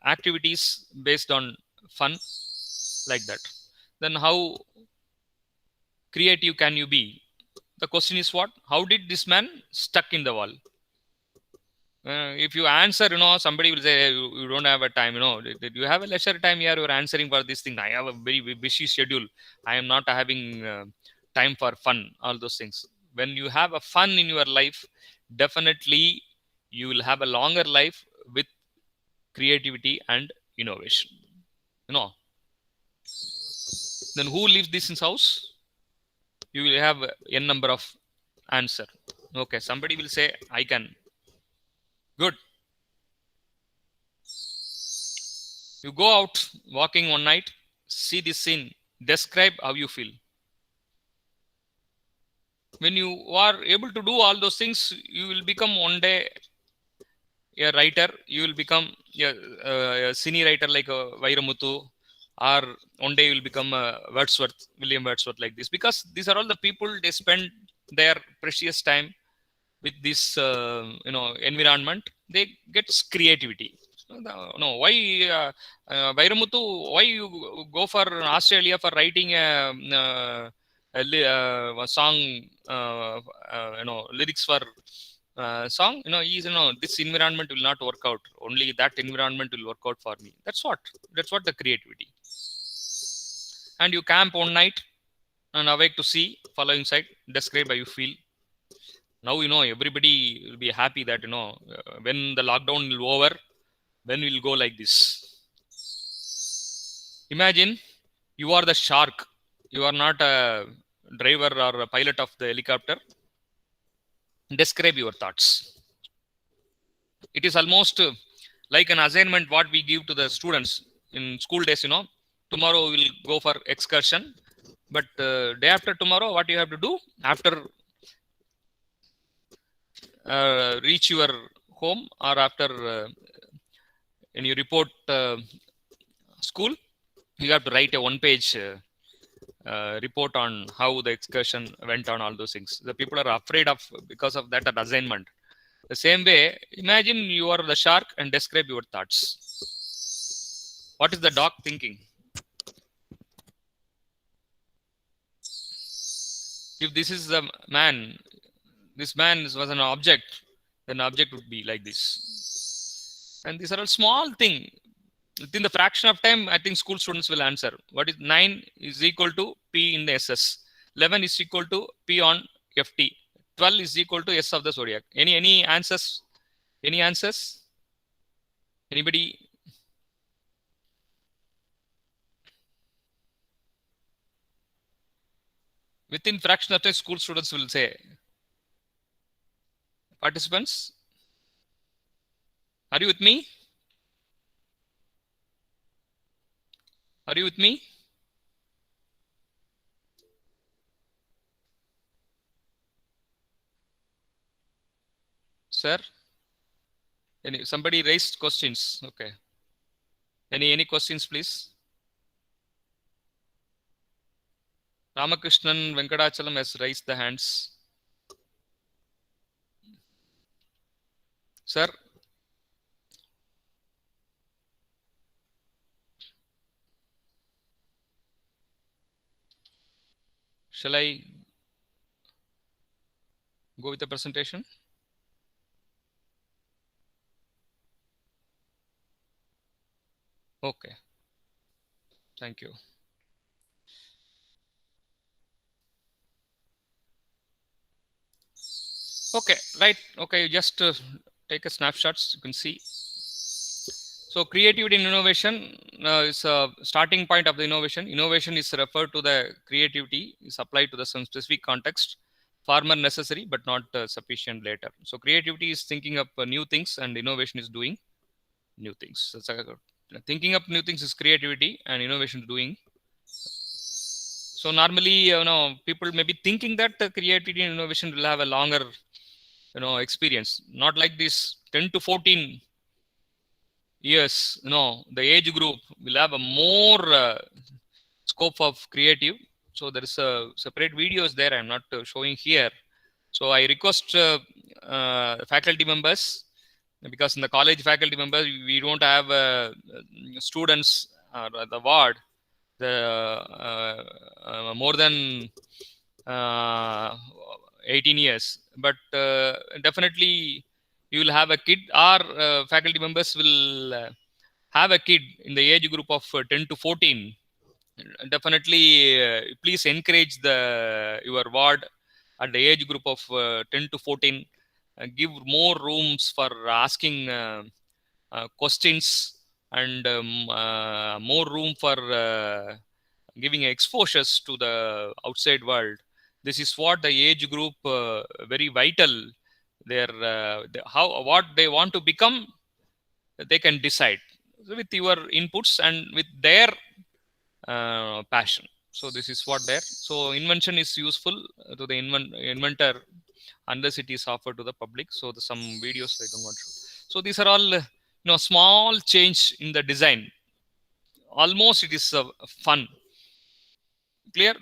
activities based on fun, like that. Then how creative can you be? The question is what? How did this man stuck in the wall? If you answer, somebody will say, you don't have a time. Did you have a leisure time here? You're answering for this thing. I have a very busy schedule. I am not having time for fun. All those things. When you have a fun in your life, definitely you will have a longer life with creativity and innovation. Then who lives this in house? You will have n number of answer. Okay, somebody will say, I can. Good. You go out walking one night, see this scene, describe how you feel. When you are able to do all those things, you will become one day a writer. You will become a cine writer like Vairamuthu, or one day you will become Wordsworth, William Wordsworth, like this. Because these are all the people, they spend their precious time with this environment. They get creativity. No, why Vairamuthu, why you go for Australia for writing a song, lyrics for song? He's, this environment will not work out. Only that environment will work out for me. That's what the creativity. And you camp one night and awake to see following side, describe how you feel. Now everybody will be happy that when the lockdown will over, when we'll go like this. Imagine you are the shark. You are not a driver or a pilot of the helicopter. Describe your thoughts. It is almost like an assignment what we give to the students in school days. Tomorrow we will go for excursion, but day after tomorrow, what you have to do after reach your home, or after when you report school, you have to write a one-page report on how the excursion went on, all those things. The people are afraid of, because of that assignment. The same way, imagine you are the shark and describe your thoughts. What is the dog thinking? If this is the man, this man was an object, then object would be like this. And these are all small thing. Within the fraction of time, I think school students will answer. What is 9 is equal to P in the SS. 11 is equal to P on FT. 12 is equal to S of the zodiac. Any answers? Any answers? Anybody? Within fraction of time, school students will say. Participants, are you with me? Are you with me? Sir? Somebody raised questions. Okay. Any questions, please? Ramakrishnan Venkadachalam has raised the hands. Sir? Shall I go with the presentation? Okay. Thank you. Okay, right. Okay, just take a snapshots. You can see. So creativity and innovation is a starting point of the innovation. Innovation is referred to the creativity is applied to the some specific context. Farmer necessary but not sufficient later. So creativity is thinking up new things, and innovation is doing new things. So thinking up new things is creativity, and innovation is doing. So normally, people may be thinking that creativity and innovation will have a longer, experience. Not like this 10 to 14 years. The age group will have a more scope of creative. So there is a separate videos there. I'm not showing here. So I request faculty members, because in the college faculty members we don't have students the ward more than 18 years, but definitely you will have a kid, or faculty members will have a kid in the age group of 10 to 14. Definitely please encourage your ward at the age group of 10 to 14. Give more rooms for asking questions, and more room for giving exposures to the outside world. This is what the age group very vital. What they want to become, they can decide with your inputs and with their passion. So this is what there. So invention is useful to the inventor unless it is offered to the public. So some videos I don't want to. So these are all small change in the design. Almost it is fun. Clear?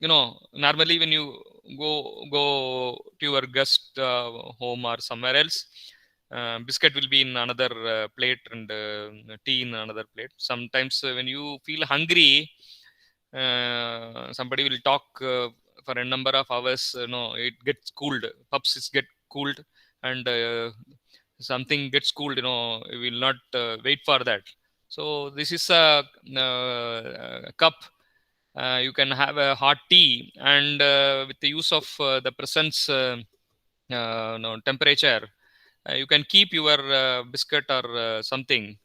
Normally when you go to your guest home or somewhere else, biscuit will be in another plate, and tea in another plate. Sometimes when you feel hungry, somebody will talk for a number of hours. It gets cooled. Pups get cooled, and something gets cooled. We will not wait for that. So this is a cup. You can have a hot tea, and with the use of the presence temperature, you can keep your biscuit or something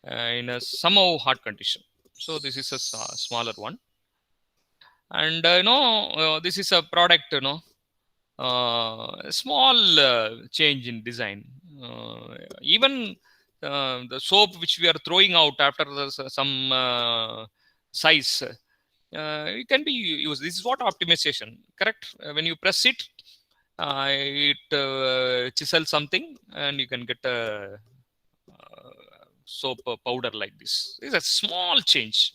in a somehow hot condition. So this is a smaller one, and this is a product. Small change in design. Even the soap which we are throwing out after some size, it can be used. This is what optimization, correct? When you press it, it chisels something, and you can get a soap powder like this. This is a small change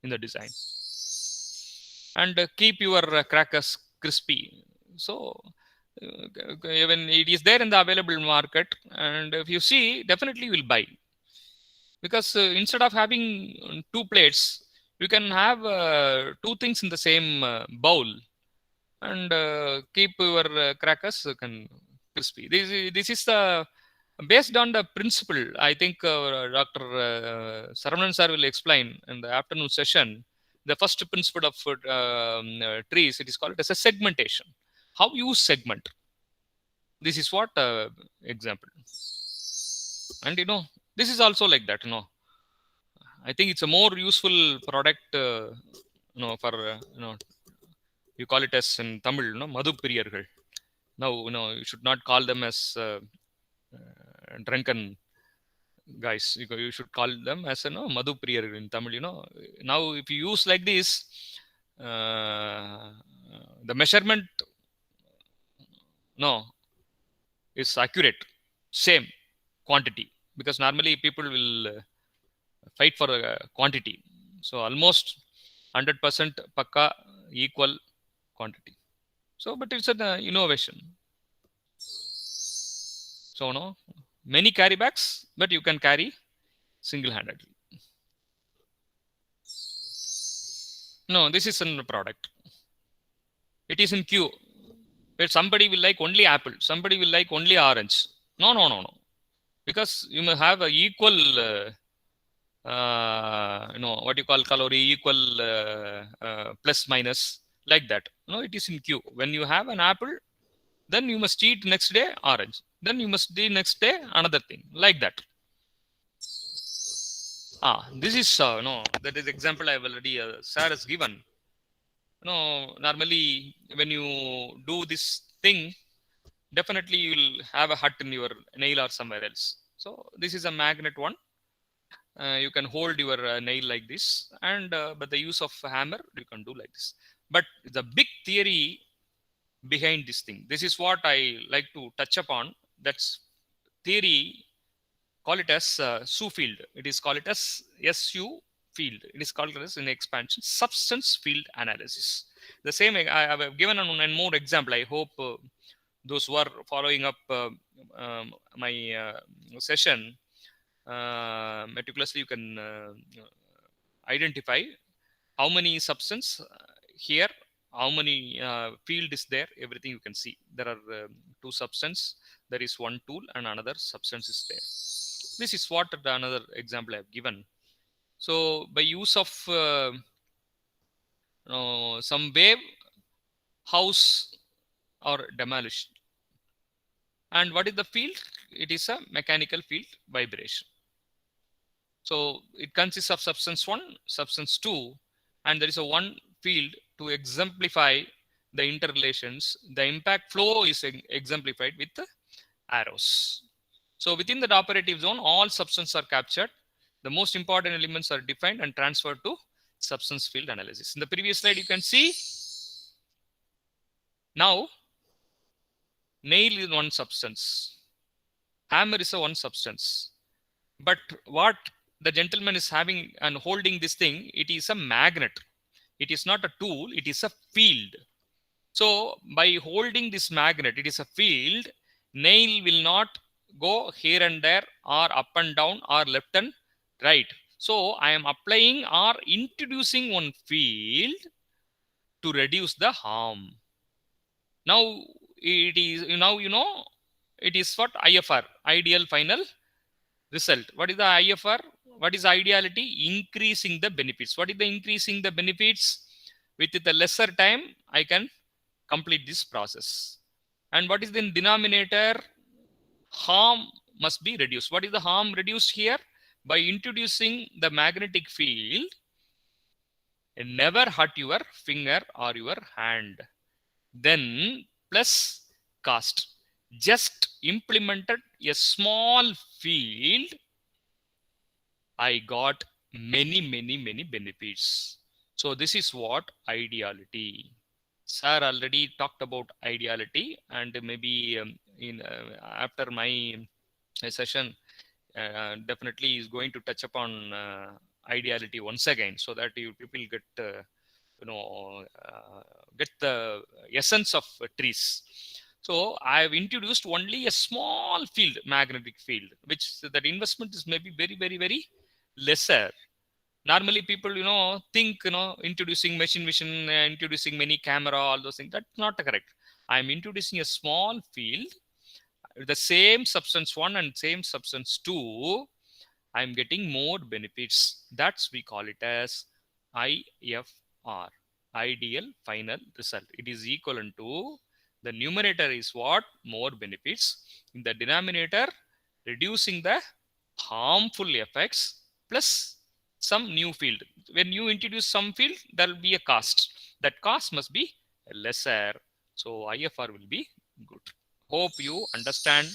in the design, and keep your crackers crispy. So when it is there in the available market, and if you see, definitely you will buy, because instead of having two plates, you can have two things in the same bowl, and keep your crackers can crispy. This is the based on the principle. I think Dr. Saravanan sir will explain in the afternoon session. The first principle of trees, it is called as a segmentation. How you segment. This is what example. And this is also like that. I think it's a more useful product. For you call it as in Tamil, Madhu Piriyargal. Now, you should not call them as drunken guys. You should call them as Madhu Priyar in Tamil. Now if you use like this, the measurement is accurate, same quantity, because normally people will fight for quantity. So almost 100% pakka equal quantity. So, but it's an innovation. So no, many carry bags, but you can carry single-handedly. No, this is a product. It is in queue. Where somebody will like only apple, somebody will like only orange. No, no, no, no. Because you may have a equal, what you call calorie, equal plus minus, like that. No, it is in queue. When you have an apple, then you must eat next day orange. Then you must eat next day another thing, like that. This is that is example I have already sir has given. Normally when you do this thing, definitely you will have a hut in your nail or somewhere else. So this is a magnet one. You can hold your nail like this, and but the use of hammer you can do like this. But the big theory behind this thing, this is what I like to touch upon. That's theory. Call it as SU field. It is called it as SU field. It is called as in expansion substance field analysis. The same I have given one more example. I hope those who are following up my session meticulously, you can identify how many substance here, how many field is there, everything you can see. There are two substance, there is one tool and another substance is there. This is what another example I have given. So by use of some wave, house or demolished. And what is the field? It is a mechanical field vibration. So it consists of substance 1, substance 2, and there is a one field to exemplify the interrelations. The impact flow is exemplified with the arrows. So within the operative zone, all substances are captured. The most important elements are defined and transferred to substance field analysis. In the previous slide, you can see now nail is one substance, hammer is a one substance. But what the gentleman is having and holding this thing, it is a magnet. It is not a tool, it is a field. So by holding this magnet, it is a field, nail will not go here and there or up and down or left and right. So I am applying or introducing one field to reduce the harm. Now it is, it is what IFR, ideal final result. What is the IFR? What is ideality? Increasing the benefits. What is the increasing the benefits? With the lesser time, I can complete this process. And what is the denominator? Harm must be reduced. What is the harm reduced here? By introducing the magnetic field, never hurt your finger or your hand. Then plus cost. Just implemented a small field, I got many benefits. So this is what ideality. Sir already talked about ideality, and maybe after my session definitely is going to touch upon ideality once again, so that you people get get the essence of trees. So I have introduced only a small field, magnetic field, which that investment is maybe very lesser. Normally people think introducing machine vision, introducing many camera, all those things, that's not correct. I am introducing a small field, the same substance 1 and same substance 2, I am getting more benefits. That's we call it as IFR, ideal final result. It is equivalent to the numerator is what? More benefits. In the denominator, reducing the harmful effects plus some new field. When you introduce some field, there will be a cost. That cost must be lesser. So IFR will be good. Hope you understand.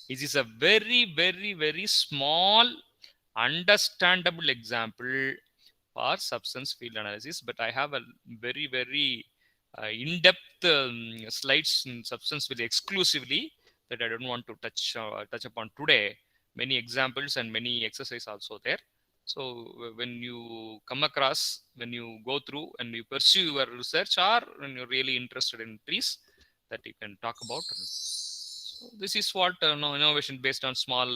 This is a very small understandable example for substance field analysis, but I have a very in-depth slides in substance field exclusively that I don't want to touch upon today. Many examples and many exercises also there. So when you come across, when you go through and you pursue your research, or when you're really interested in trees, that you can talk about. So this is what innovation based on small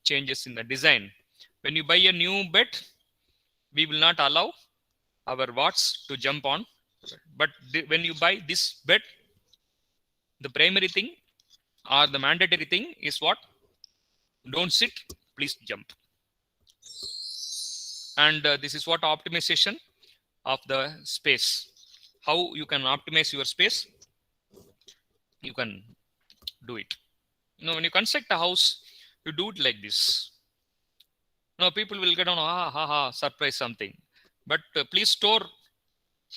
changes in the design. When you buy a new bed, we will not allow our watts to jump on. But when you buy this bed, the primary thing or the mandatory thing is what? Don't sit, please jump. And this is what optimization of the space. How you can optimize your space, you can do it. When you construct a house, you do it like this. People will get on, surprise something. But please store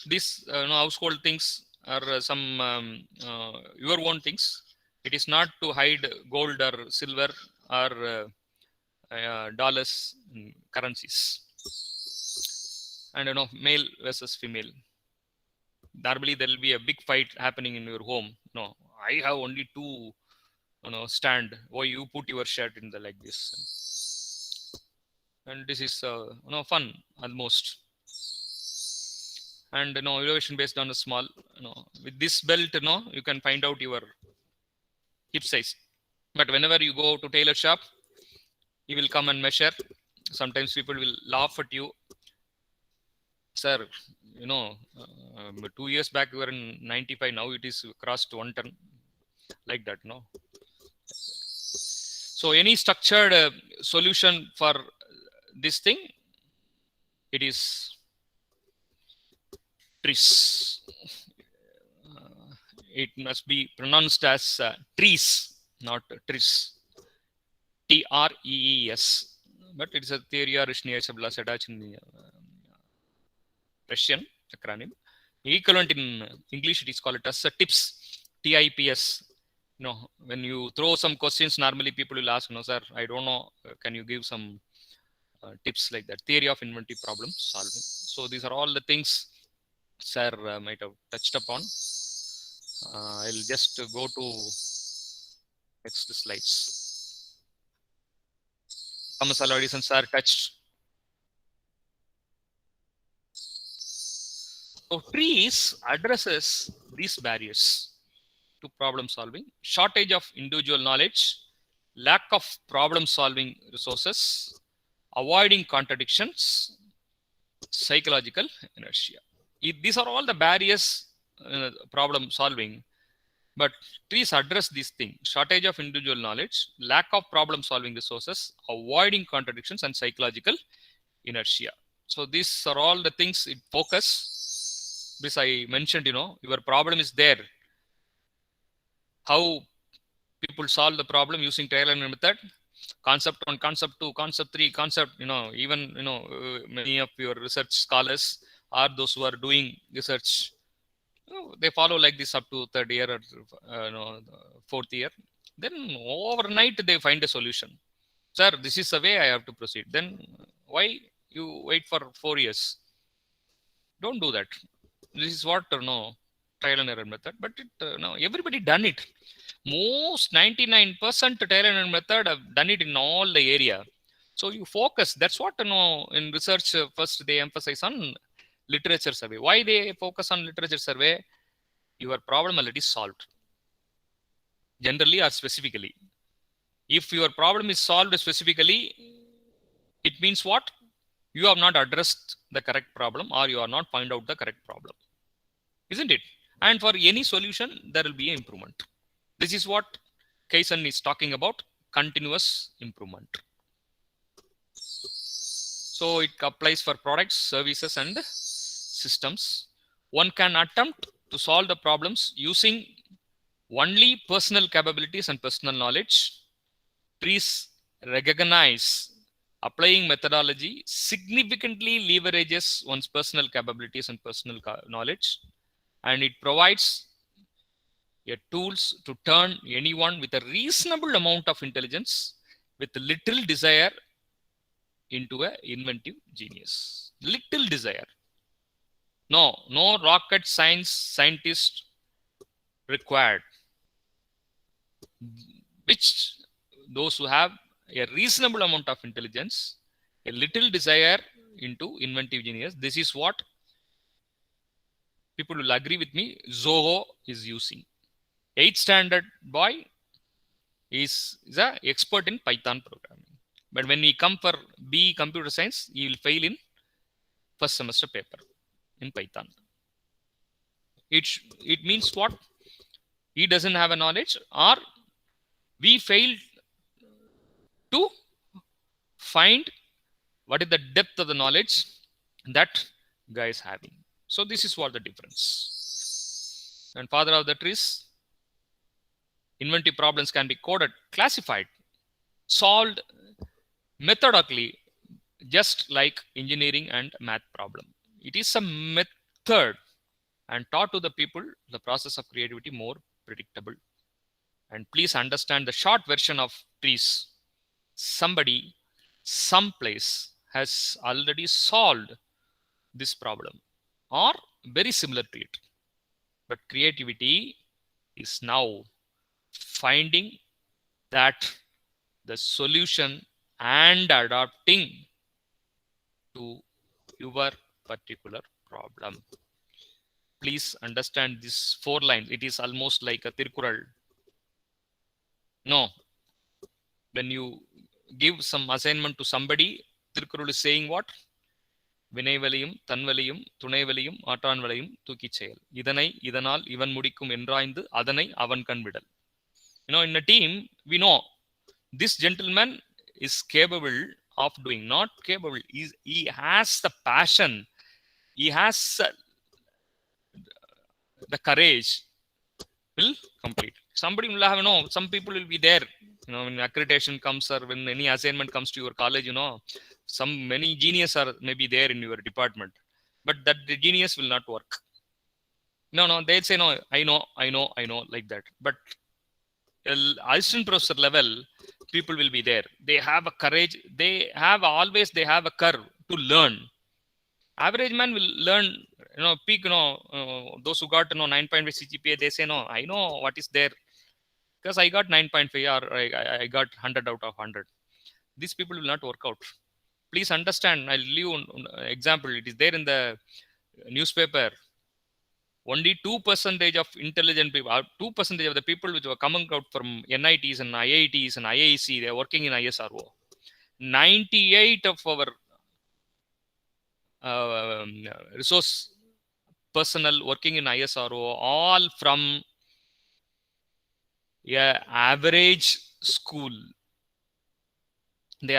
these household things or some your own things. It is not to hide gold or silver or dollars currencies. And male versus female. Normally there will be a big fight happening in your home. No, I have only two stand. Why you put your shirt in the like this? And this is fun almost. And elevation based on a small with this belt you can find out your hip size. But whenever you go to tailor shop, he will come and measure. Sometimes people will laugh at you. Sir, 2 years back we were in 95, now it is crossed 110, like that. So any structured solution for this thing, it is trees. It must be pronounced as trees, not trees. Trees. But it's a theory or attached in the Russian acronym. Equivalent in English, it is called as TIPS. TIPS. When you throw some questions, normally people will ask, sir, I don't know, can you give some tips like that? Theory of inventive problem solving. So these are all the things sir might have touched upon. I'll just go to next slides. Thomas Alva Edison sir touched. So trees addresses these barriers to problem solving: shortage of individual knowledge, lack of problem solving resources, avoiding contradictions, psychological inertia. These are all the barriers problem solving, but trees address these things: shortage of individual knowledge, lack of problem solving resources, avoiding contradictions, and psychological inertia. So these are all the things it focus. This I mentioned, your problem is there. How people solve the problem using trial and error method: concept 1, concept 2, concept 3, concept, even, many of your research scholars are those who are doing research, they follow like this up to third year or fourth year. Then overnight they find a solution. Sir, this is the way I have to proceed. Then why you wait for 4 years? Don't do that. This is what trial and error method. But everybody done it. Most 99% trial and error method have done it in all the area. So you focus. That's what in research first they emphasize on literature survey. Why they focus on literature survey? Your problem already solved, generally or specifically. If your problem is solved specifically, it means what? You have not addressed the correct problem, or you are not found out the correct problem, isn't it? And for any solution, there will be an improvement. This is what Kaizen is talking about: continuous improvement. So it applies for products, services, and systems. One can attempt to solve the problems using only personal capabilities and personal knowledge. Trees recognize applying methodology significantly leverages one's personal capabilities and personal knowledge, and it provides tools to turn anyone with a reasonable amount of intelligence with little desire into an inventive genius. Little desire. No rocket scientist required. Which those who have a reasonable amount of intelligence a little desire into inventive genius. This is what people will agree with me Zoho is using. 8th standard boy is an expert in Python programming. But when we come for B computer science, he will fail in first semester paper in Python. It means what? He doesn't have a knowledge, or we failed to find what is the depth of the knowledge that guy is having. So this is what the difference. And father of that is inventive problems can be coded, classified, solved methodically, just like engineering and math problem. It is a method and taught to the people the process of creativity more predictable. And please understand the short version of trees. Somebody, someplace has already solved this problem or very similar to it. But creativity is now finding that the solution and adapting to your particular problem. Please understand these 4 lines. It is almost like a Tirkural. No. When you give some assignment to somebody, Tirkural is saying what? வினைவலியும் தன்வலியும் துணைவலியும் ஆற்றான்வலையும் தூக்கிச் செயல் இதனை இதனால் இவன் முடிக்கும் என்றாய்ந்து அதனை அவன் கண்விடல். In a team, we know this gentleman is capable of doing, not capable. He has the passion. He has the courage. Will complete. Somebody will have, some people will be there. When accreditation comes or when any assignment comes to your college, many genius are maybe there in your department, but that the genius will not work. No, they'll say, no, I know, like that. But assistant professor level, people will be there. They have a courage. They have a curve to learn. Average man will learn, peak, those who got, 9.5 CGPA, they say, no, I know what is there. Because I got 9.5 or I got 100 out of 100. These people will not work out. Please understand, I'll leave you an example. It is there in the newspaper. Only 2% of intelligent people, 2% of the people which were coming out from NITs and IITs and IIC, they are working in ISRO. 98 of our resource personnel working in ISRO, all from average school. They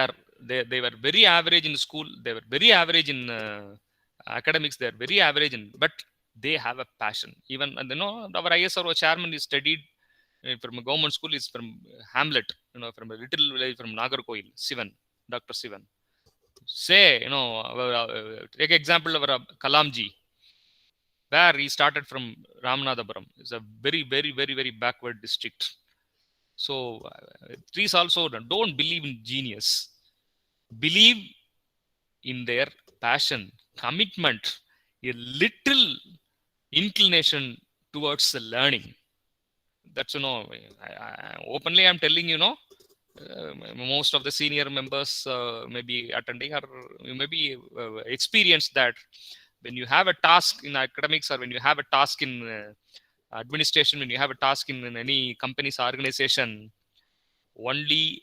were very average in school. They were very average in academics. They are very average but they have a passion. Even our ISRO chairman is studied from a government school. Is from Hamlet, from a little village from Nagarkoil. Sivan, Dr. Sivan. Say, take example of Kalamji, where he started from Ramanathapuram. It's a very, very, very, very backward district. So, trees also don't believe in genius. Believe in their passion, commitment, a little inclination towards the learning. That's, openly I'm telling most of the senior members may be attending or you may be experienced that when you have a task in academics or when you have a task in administration, when you have a task in any company's organization, only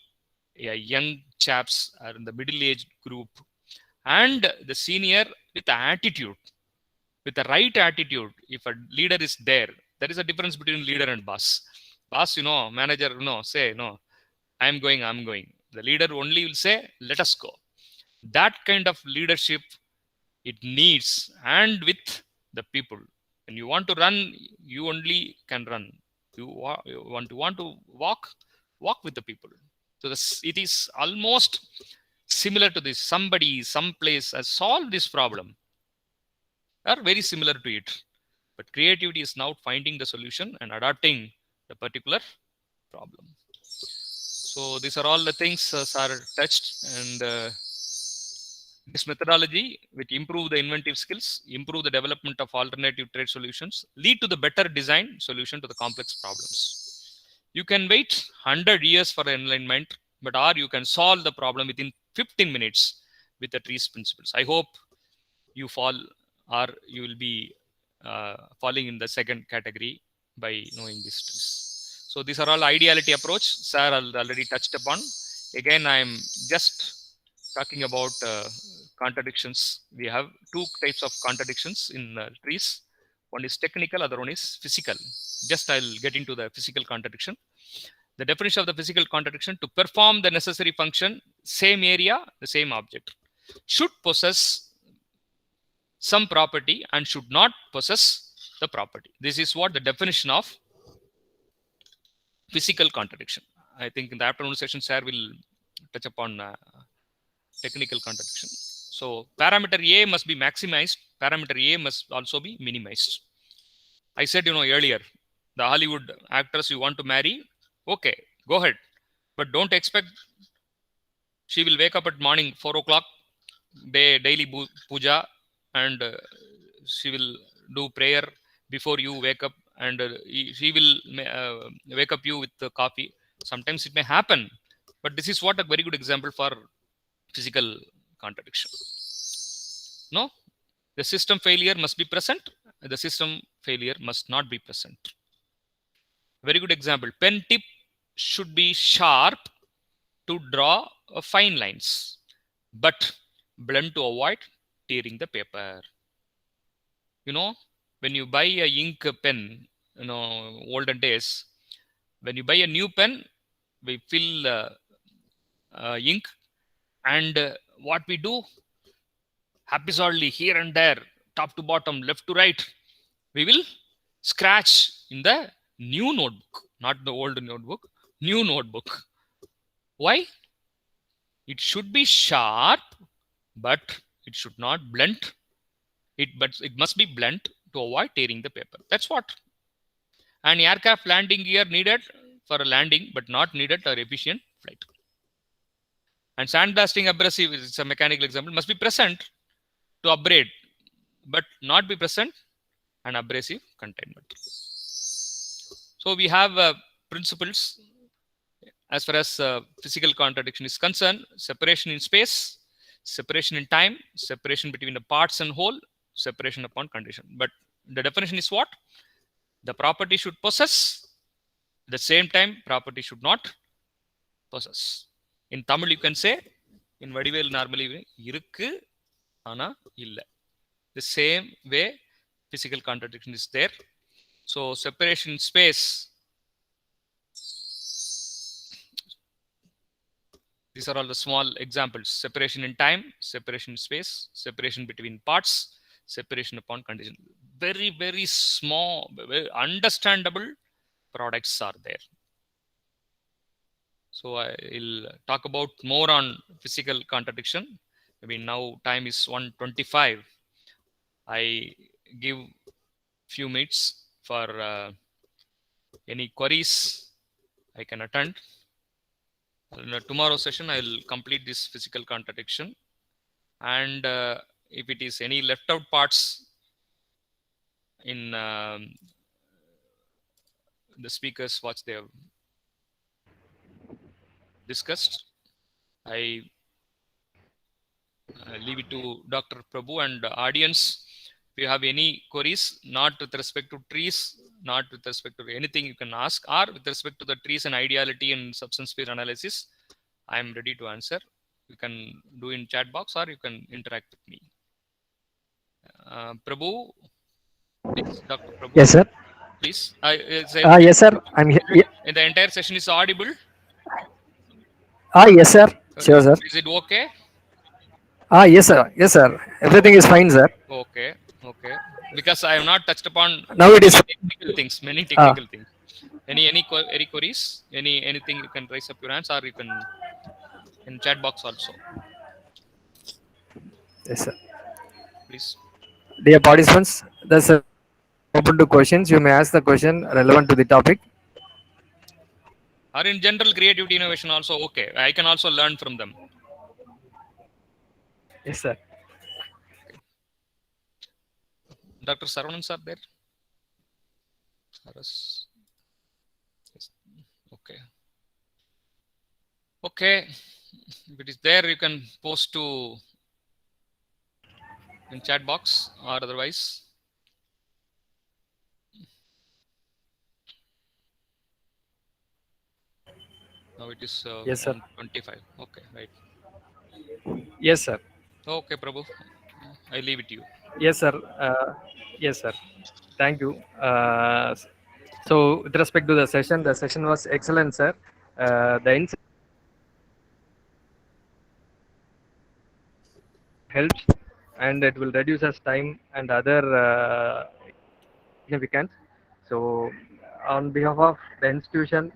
young chaps are in the middle-aged group and the senior with the attitude, with the right attitude. If a leader is there is a difference between leader and boss. Boss, manager, say, no, I'm going. The leader only will say, let us go. That kind of leadership it needs, and with the people. When you want to run, you only can run. You want to walk with the people. So it is almost similar to this. Somebody, someplace has solved this problem. Are very similar to it. But creativity is now finding the solution and adapting the particular problem. So these are all the things sir touched, and this methodology which improve the inventive skills, improve the development of alternative trade solutions, lead to the better design solution to the complex problems. You can wait 100 years for enlightenment, or you can solve the problem within 15 minutes with the trees principles. I hope you fall or you will be falling in the second category by knowing these trees. So these are all ideality approach. Sir already touched upon. Again, I am just talking about contradictions. We have two types of contradictions in trees. One is technical, other one is physical. Just I'll get into the physical contradiction. The definition of the physical contradiction: to perform the necessary function, same area, the same object, should possess some property and should not possess the property. This is what the definition of physical contradiction. I think in the afternoon session, sir will touch upon technical contradiction. So parameter A must be maximized. Parameter A must also be minimized. I said, earlier, the Hollywood actress you want to marry, okay, go ahead. But don't expect she will wake up at morning 4 o'clock, daily puja, and she will do prayer before you wake up, and she will wake up you with the coffee. Sometimes it may happen, but this is what a very good example for physical contradiction. No, the system failure must be present. The system failure must not be present. Very good example. Pen tip should be sharp to draw fine lines, but blunt to avoid tearing the paper. When you buy a ink pen, olden days, when you buy a new pen, we fill ink, and what we do, haphazardly here and there, top to bottom, left to right, we will scratch in the new notebook, not the old notebook, new notebook. Why? It should be sharp, but it should not blunt. But it must be blunt to avoid tearing the paper. That's what. An aircraft landing gear needed for a landing, but not needed for efficient flight. And sandblasting abrasive is a mechanical example, must be present to abrade, but not be present an abrasive containment. So we have principles as far as physical contradiction is concerned: separation in space, separation in time, separation between the parts and whole, separation upon condition. But the definition is what? The property should possess, at the same time property should not possess. In Tamil you can say, in Vadivel normally, irukku ana illa. The same way physical contradiction is there. So separation in space, these are all the small examples. Separation in time, separation in space, separation between parts, separation upon condition. Very, very small, very understandable products are there. So I'll talk about more on physical contradiction. Maybe now time is 1:25. I give few minutes for any queries I can attend. In tomorrow session, I'll complete this physical contradiction. And if it is any left out parts in the speakers, what they have discussed, I leave it to Dr. Prabhu and audience. If you have any queries, not with respect to trees, not with respect to anything, you can ask, or with respect to the trees and ideality and substance sphere analysis, I am ready to answer. You can do in chat box or you can interact with me. Prabhu, please, Dr. Prabhu. Yes, sir. Please. Yes, sir. I'm here. And the entire session is audible? Yes, sir. Sure, sir. Is it okay? Yes, sir. Yes, sir. Everything is fine, sir. Okay. Okay. Because I have not touched upon Now it is technical things, many technical things. Any queries? Anything you can raise up your hands, or you can in chat box also. Yes, sir. Please. Dear participants, that's open to questions. You may ask the question relevant to the topic. Or in general creativity innovation also, okay. I can also learn from them. Yes, sir. Dr. Saravanan sir there? Yes. Okay. Okay. If it is there, you can post to in chat box or otherwise? Now it is Yes, sir. 1:25. Okay, right. Yes, sir. Okay, Prabhu. I leave it to you. Yes, sir. Yes, sir. Thank you. So, with respect to the session was excellent, sir. The insight helps, and it will reduce us time and other significance. So, on behalf of the institution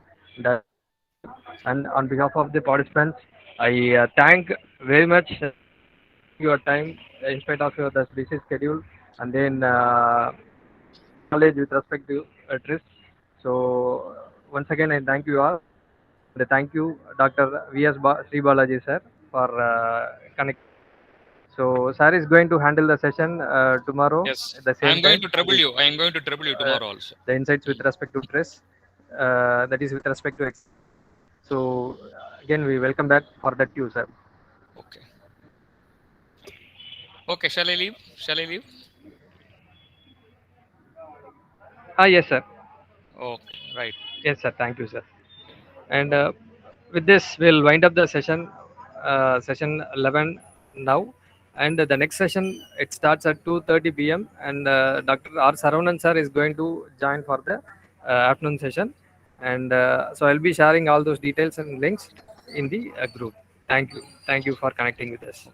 and on behalf of the participants, I thank very much your time in spite of your the busy schedule, and then knowledge with respect to TRIS. So once again, I thank you all. And thank you, Dr. V.S. Sri Balaji, sir, for connecting. So, sir is going to handle the session tomorrow Yes, at the I same am going time. to trouble you. I am going to trouble you tomorrow also. The insights with respect to TRIS, that is with respect to. So, again, we welcome back for that too, sir. Okay. Okay, shall I leave? Shall I leave? Yes, sir. Okay, right. Yes, sir. Thank you, sir. And with this, we'll wind up the session 11 now. And the next session, it starts at 2:30 p.m. And Dr. R. Saravanan sir is going to join for the afternoon session. And so I'll be sharing all those details and links in the group. Thank you. Thank you for connecting with us.